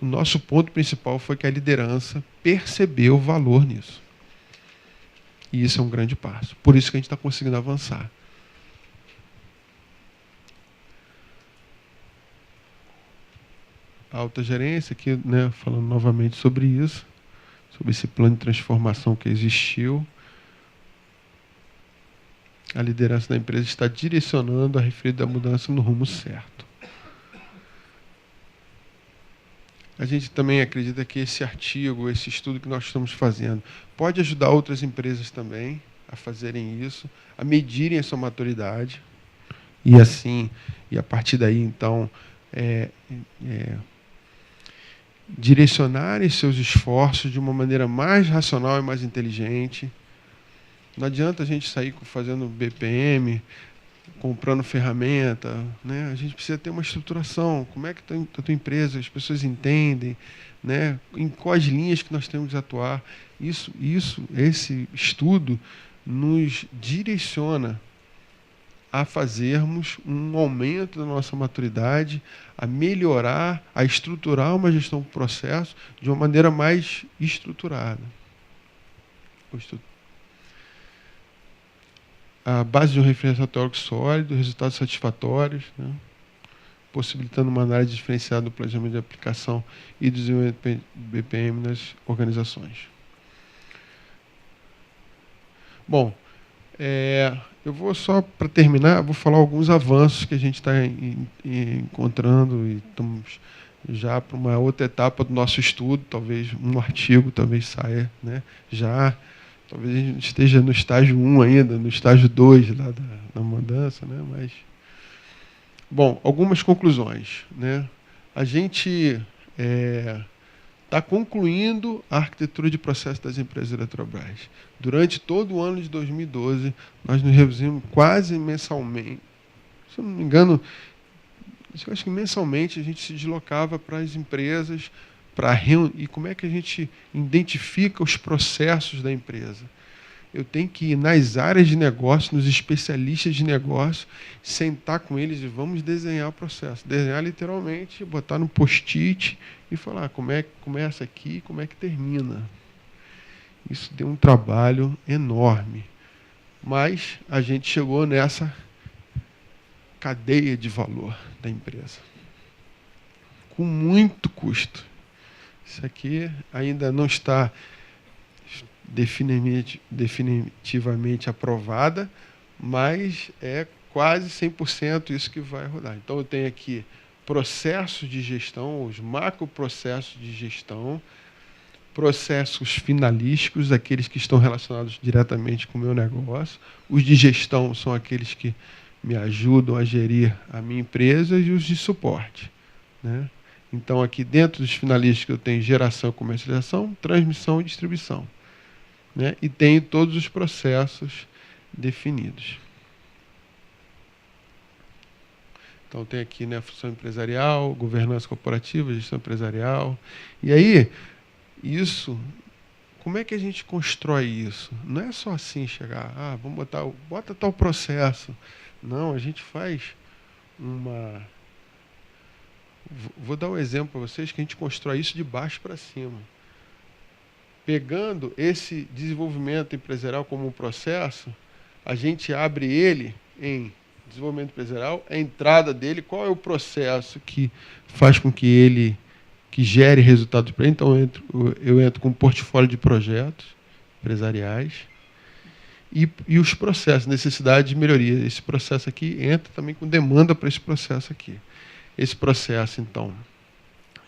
O nosso ponto principal foi que a liderança percebeu o valor nisso. E isso é um grande passo. Por isso que a gente está conseguindo avançar. A alta gerência, aqui, né, falando novamente sobre isso, sobre esse plano de transformação que existiu. A liderança da empresa está direcionando a referida mudança no rumo certo. A gente também acredita que esse artigo, esse estudo que nós estamos fazendo, pode ajudar outras empresas também a fazerem isso, a medirem a sua maturidade e assim, e a partir daí, então, direcionarem seus esforços de uma maneira mais racional e mais inteligente. Não adianta a gente sair fazendo BPM, comprando ferramenta, né? A gente precisa ter uma estruturação. Como é que está a tua empresa? As pessoas entendem, né? Em quais linhas que nós temos de atuar. Esse estudo nos direciona a fazermos um aumento da nossa maturidade, a melhorar, a estruturar uma gestão do processo de uma maneira mais estruturada. A base de um referencial teórico sólido, resultados satisfatórios, né? Possibilitando uma análise diferenciada do planejamento de aplicação e desenvolvimento BPM nas organizações. Bom, eu vou só, para terminar, vou falar alguns avanços que a gente está encontrando e estamos já para uma outra etapa do nosso estudo, talvez um artigo talvez saia, né? Já. Talvez a gente esteja no estágio 1 ainda, no estágio 2 lá da mudança, né? Mas, bom, algumas conclusões, né? A gente está concluindo a arquitetura de processo das empresas Eletrobras. Durante todo o ano de 2012, nós nos reduzimos quase mensalmente. Se eu não me engano, eu acho que mensalmente a gente se deslocava para as empresas, e como é que a gente identifica os processos da empresa? Eu tenho que ir nas áreas de negócio, nos especialistas de negócio, sentar com eles e vamos desenhar o processo. Desenhar literalmente, botar no post-it e falar como é que começa aqui e como é que termina. Isso deu um trabalho enorme. Mas a gente chegou nessa cadeia de valor da empresa. Com muito custo. Isso aqui ainda não está definitivamente aprovada, mas é quase 100% isso que vai rodar. Então, eu tenho aqui processos de gestão, os macroprocessos de gestão, processos finalísticos, aqueles que estão relacionados diretamente com o meu negócio. Os de gestão são aqueles que me ajudam a gerir a minha empresa e os de suporte, né? Então, aqui dentro dos finalistas eu tenho geração, comercialização, transmissão e distribuição, né? E tenho todos os processos definidos. Então tem aqui, né, função empresarial, governança corporativa, gestão empresarial. E aí, isso, como é que a gente constrói isso? Não é só assim chegar, vamos bota tal processo. Não, a gente faz uma... Vou dar um exemplo para vocês que a gente constrói isso de baixo para cima. Pegando esse desenvolvimento empresarial como um processo, a gente abre ele em desenvolvimento empresarial, a entrada dele, qual é o processo que faz com que ele que gere resultados para ele. Então eu entro com um portfólio de projetos empresariais e os processos, necessidade de melhoria. Esse processo aqui entra também com demanda para esse processo aqui. Esse processo, então,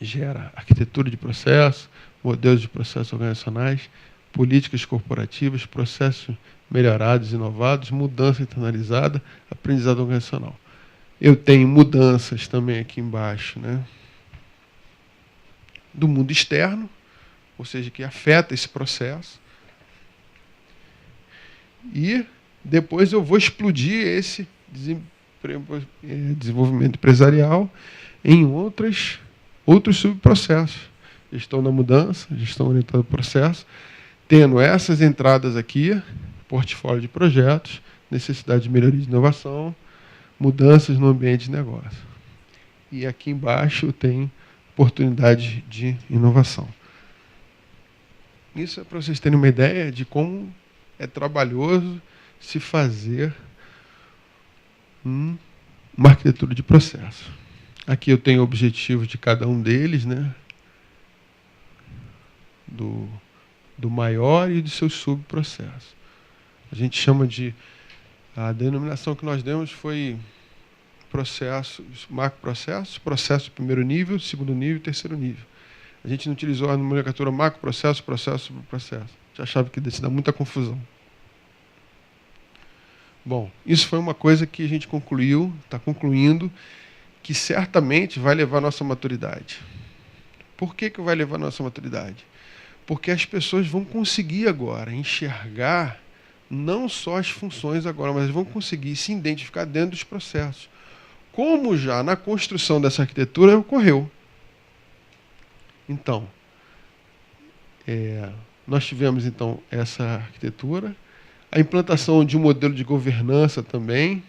gera arquitetura de processo, modelos de processos organizacionais, políticas corporativas, processos melhorados, inovados, mudança internalizada, aprendizado organizacional. Eu tenho mudanças também aqui embaixo, né, do mundo externo, ou seja, que afeta esse processo. E depois eu vou explodir esse desenvolvimento empresarial em outros subprocessos. Gestão da mudança, gestão orientada ao processo, tendo essas entradas aqui, portfólio de projetos, necessidade de melhoria de inovação, mudanças no ambiente de negócio. E aqui embaixo tem oportunidade de inovação. Isso é para vocês terem uma ideia de como é trabalhoso se fazer uma arquitetura de processo. Aqui eu tenho o objetivo de cada um deles, né? Do maior e de seus subprocessos. A gente chama de... A denominação que nós demos foi processos, macroprocessos, processo de primeiro nível, segundo nível e terceiro nível. A gente não utilizou a nomenclatura macroprocesso, processo, subprocesso. A gente achava que isso dá muita confusão. Bom, isso foi uma coisa que a gente concluiu, está concluindo, que certamente vai levar à nossa maturidade. Por que vai levar à nossa maturidade? Porque as pessoas vão conseguir agora enxergar não só as funções agora, mas vão conseguir se identificar dentro dos processos. Como já na construção dessa arquitetura ocorreu. Então, nós tivemos então essa arquitetura, a implantação de um modelo de governança também.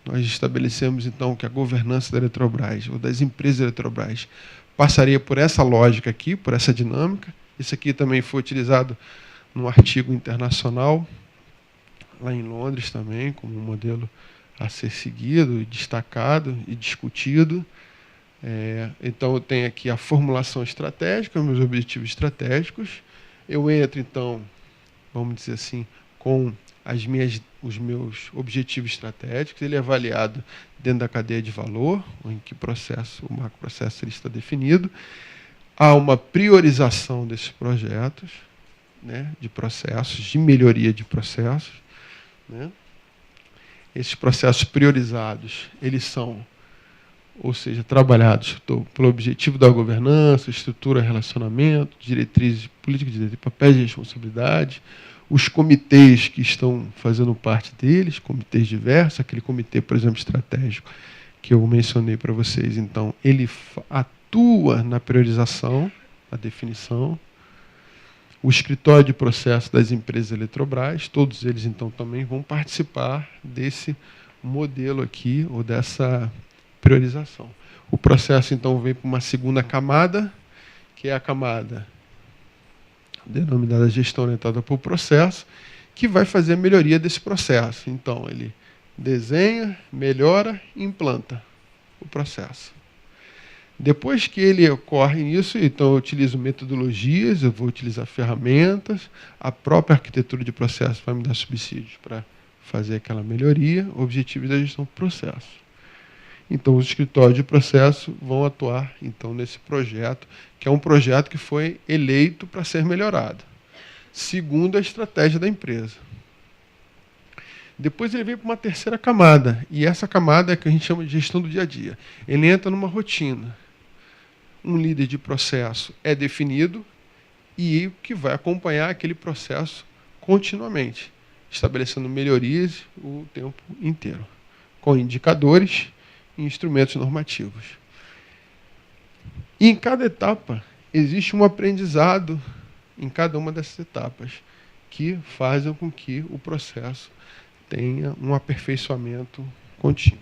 Nós estabelecemos então que a governança da Eletrobras, ou das empresas da Eletrobras, passaria por essa lógica aqui, por essa dinâmica. Isso aqui também foi utilizado num artigo internacional, lá em Londres também, como um modelo a ser seguido, destacado e discutido. Então, eu tenho aqui a formulação estratégica, meus objetivos estratégicos. Eu entro, então, vamos dizer assim, com os meus objetivos estratégicos. Ele é avaliado dentro da cadeia de valor, em que processo, o macroprocesso ele está definido. Há uma priorização desses projetos, né, de processos, de melhoria de processos. Né? Esses processos priorizados, eles são, ou seja, trabalhados pelo objetivo da governança, estrutura, relacionamento, diretrizes, política de direito, papéis de responsabilidade, os comitês que estão fazendo parte deles, comitês diversos, aquele comitê, por exemplo, estratégico, que eu mencionei para vocês. Então, ele atua na priorização, na definição. O escritório de processo das empresas Eletrobras, todos eles, então, também vão participar desse modelo aqui, ou dessa priorização. O processo, então, vem para uma segunda camada, que é a camada denominada gestão orientada por processo, que vai fazer a melhoria desse processo. Então, ele desenha, melhora e implanta o processo. Depois que ele ocorre nisso, então eu utilizo metodologias, eu vou utilizar ferramentas, a própria arquitetura de processo vai me dar subsídios para fazer aquela melhoria, objetivos da gestão do processo. Então, os escritórios de processo vão atuar então nesse projeto, que é um projeto que foi eleito para ser melhorado, segundo a estratégia da empresa. Depois ele vem para uma terceira camada, e essa camada é que a gente chama de gestão do dia a dia. Ele entra numa rotina. Um líder de processo é definido e que vai acompanhar aquele processo continuamente, estabelecendo melhorias o tempo inteiro, com indicadores e instrumentos normativos. E em cada etapa existe um aprendizado em cada uma dessas etapas que fazem com que o processo tenha um aperfeiçoamento contínuo.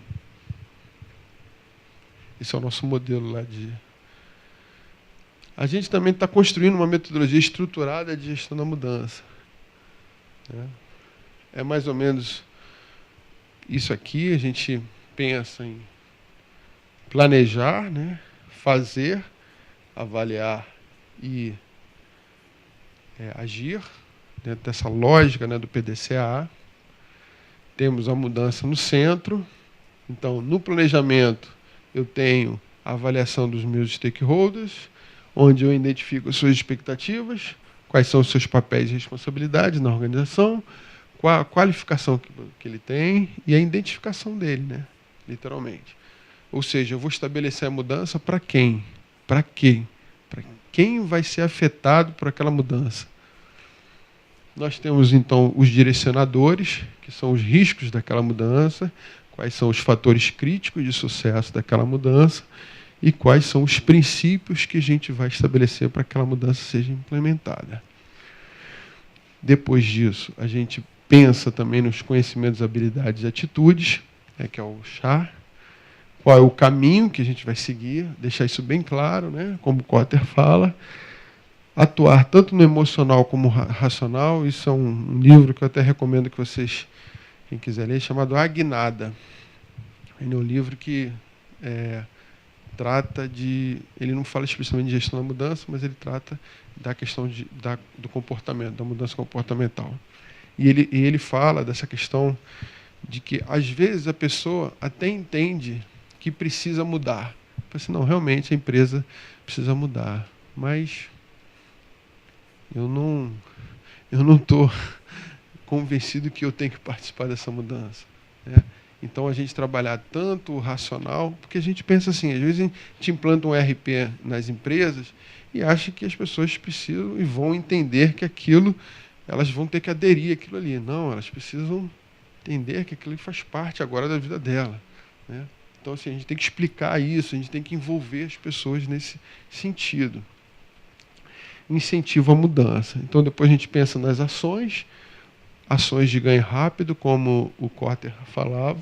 Esse é o nosso modelo lá de... A gente também está construindo uma metodologia estruturada de gestão da mudança. É mais ou menos isso aqui. A gente pensa em planejar, né? Fazer, avaliar e agir dentro dessa lógica, né, do PDCA. Temos a mudança no centro. Então, no planejamento, eu tenho a avaliação dos meus stakeholders, onde eu identifico as suas expectativas, quais são os seus papéis e responsabilidades na organização, qual a qualificação que ele tem e a identificação dele, né? Literalmente. Ou seja, eu vou estabelecer a mudança para quem? Para quem? Para quem vai ser afetado por aquela mudança? Nós temos, então, os direcionadores, que são os riscos daquela mudança, quais são os fatores críticos de sucesso daquela mudança e quais são os princípios que a gente vai estabelecer para que aquela mudança seja implementada. Depois disso, a gente pensa também nos conhecimentos, habilidades e atitudes, que é o chá. Qual é o caminho que a gente vai seguir, deixar isso bem claro, né? Como o Kotter fala. Atuar tanto no emocional como no racional. Isso é um livro que eu até recomendo que vocês, quem quiser ler, chamado A Ele é um livro que trata de... Ele não fala especialmente de gestão da mudança, mas ele trata da questão do comportamento, da mudança comportamental. E ele fala dessa questão de que, às vezes, a pessoa até entende que precisa mudar. Fala assim, não, realmente a empresa precisa mudar, mas eu não estou convencido que eu tenho que participar dessa mudança, né? Então, a gente trabalhar tanto o racional, porque a gente pensa assim, às vezes a gente implanta um ERP nas empresas e acha que as pessoas precisam e vão entender que aquilo, elas vão ter que aderir àquilo ali. Não, elas precisam entender que aquilo faz parte agora da vida dela, né? Então, assim, a gente tem que explicar isso, a gente tem que envolver as pessoas nesse sentido. Incentivo à mudança. Então, depois a gente pensa nas ações de ganho rápido, como o Kotter falava,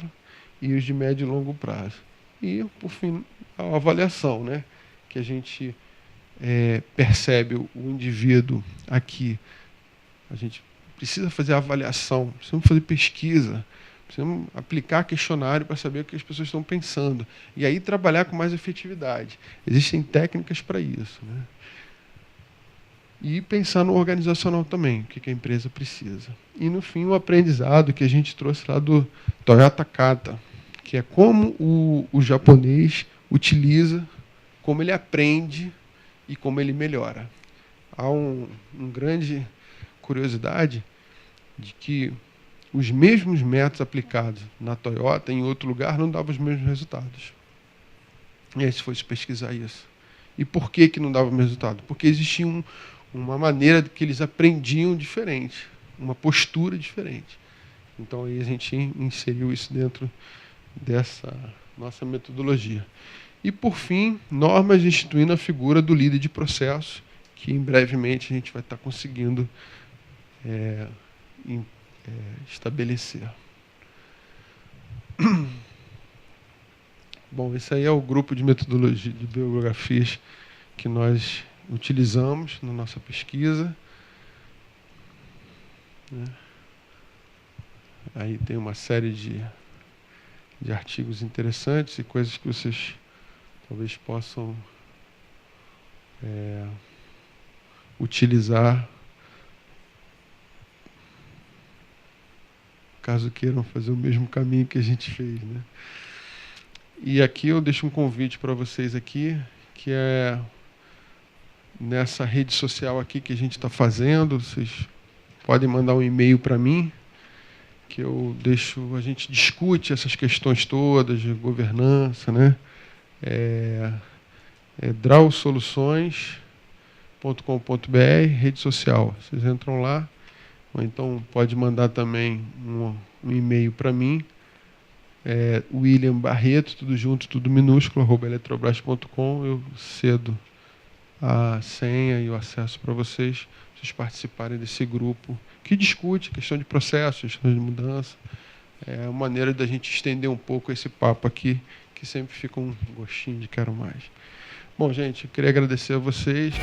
e os de médio e longo prazo. E, por fim, a avaliação, né? Que a gente percebe o indivíduo aqui. A gente precisa fazer avaliação, precisamos fazer pesquisa, precisamos aplicar questionário para saber o que as pessoas estão pensando. E aí trabalhar com mais efetividade. Existem técnicas para isso, né? E pensar no organizacional também, o que a empresa precisa. E, no fim, o aprendizado que a gente trouxe lá do Toyota Kata, que é como o japonês utiliza, como ele aprende e como ele melhora. Há uma grande curiosidade de que os mesmos métodos aplicados na Toyota, em outro lugar, não davam os mesmos resultados. E aí se fosse pesquisar isso. E por que não dava o mesmo resultado? Porque existia uma maneira que eles aprendiam diferente, uma postura diferente. Então aí a gente inseriu isso dentro dessa nossa metodologia. E por fim, normas instituindo a figura do líder de processo, que brevemente a gente vai estar conseguindo estabelecer. Bom, esse aí é o grupo de metodologia de biografias que nós utilizamos na nossa pesquisa, né? Aí tem uma série de artigos interessantes e coisas que vocês talvez possam utilizar caso queiram fazer o mesmo caminho que a gente fez, né? E aqui eu deixo um convite para vocês aqui, que é nessa rede social aqui que a gente está fazendo. Vocês podem mandar um e-mail para mim, que eu deixo, a gente discute essas questões todas de governança, né? drawsoluções.com.br, rede social. Vocês entram lá, ou então pode mandar também um e-mail para mim, William Barreto, tudo junto, tudo minúsculo, @eletrobras.com. Eu cedo a senha e o acesso para vocês participarem desse grupo que discute questão de processo, questão de mudança. É uma maneira da gente estender um pouco esse papo aqui, que sempre fica um gostinho de quero mais. Bom, gente, eu queria agradecer a vocês.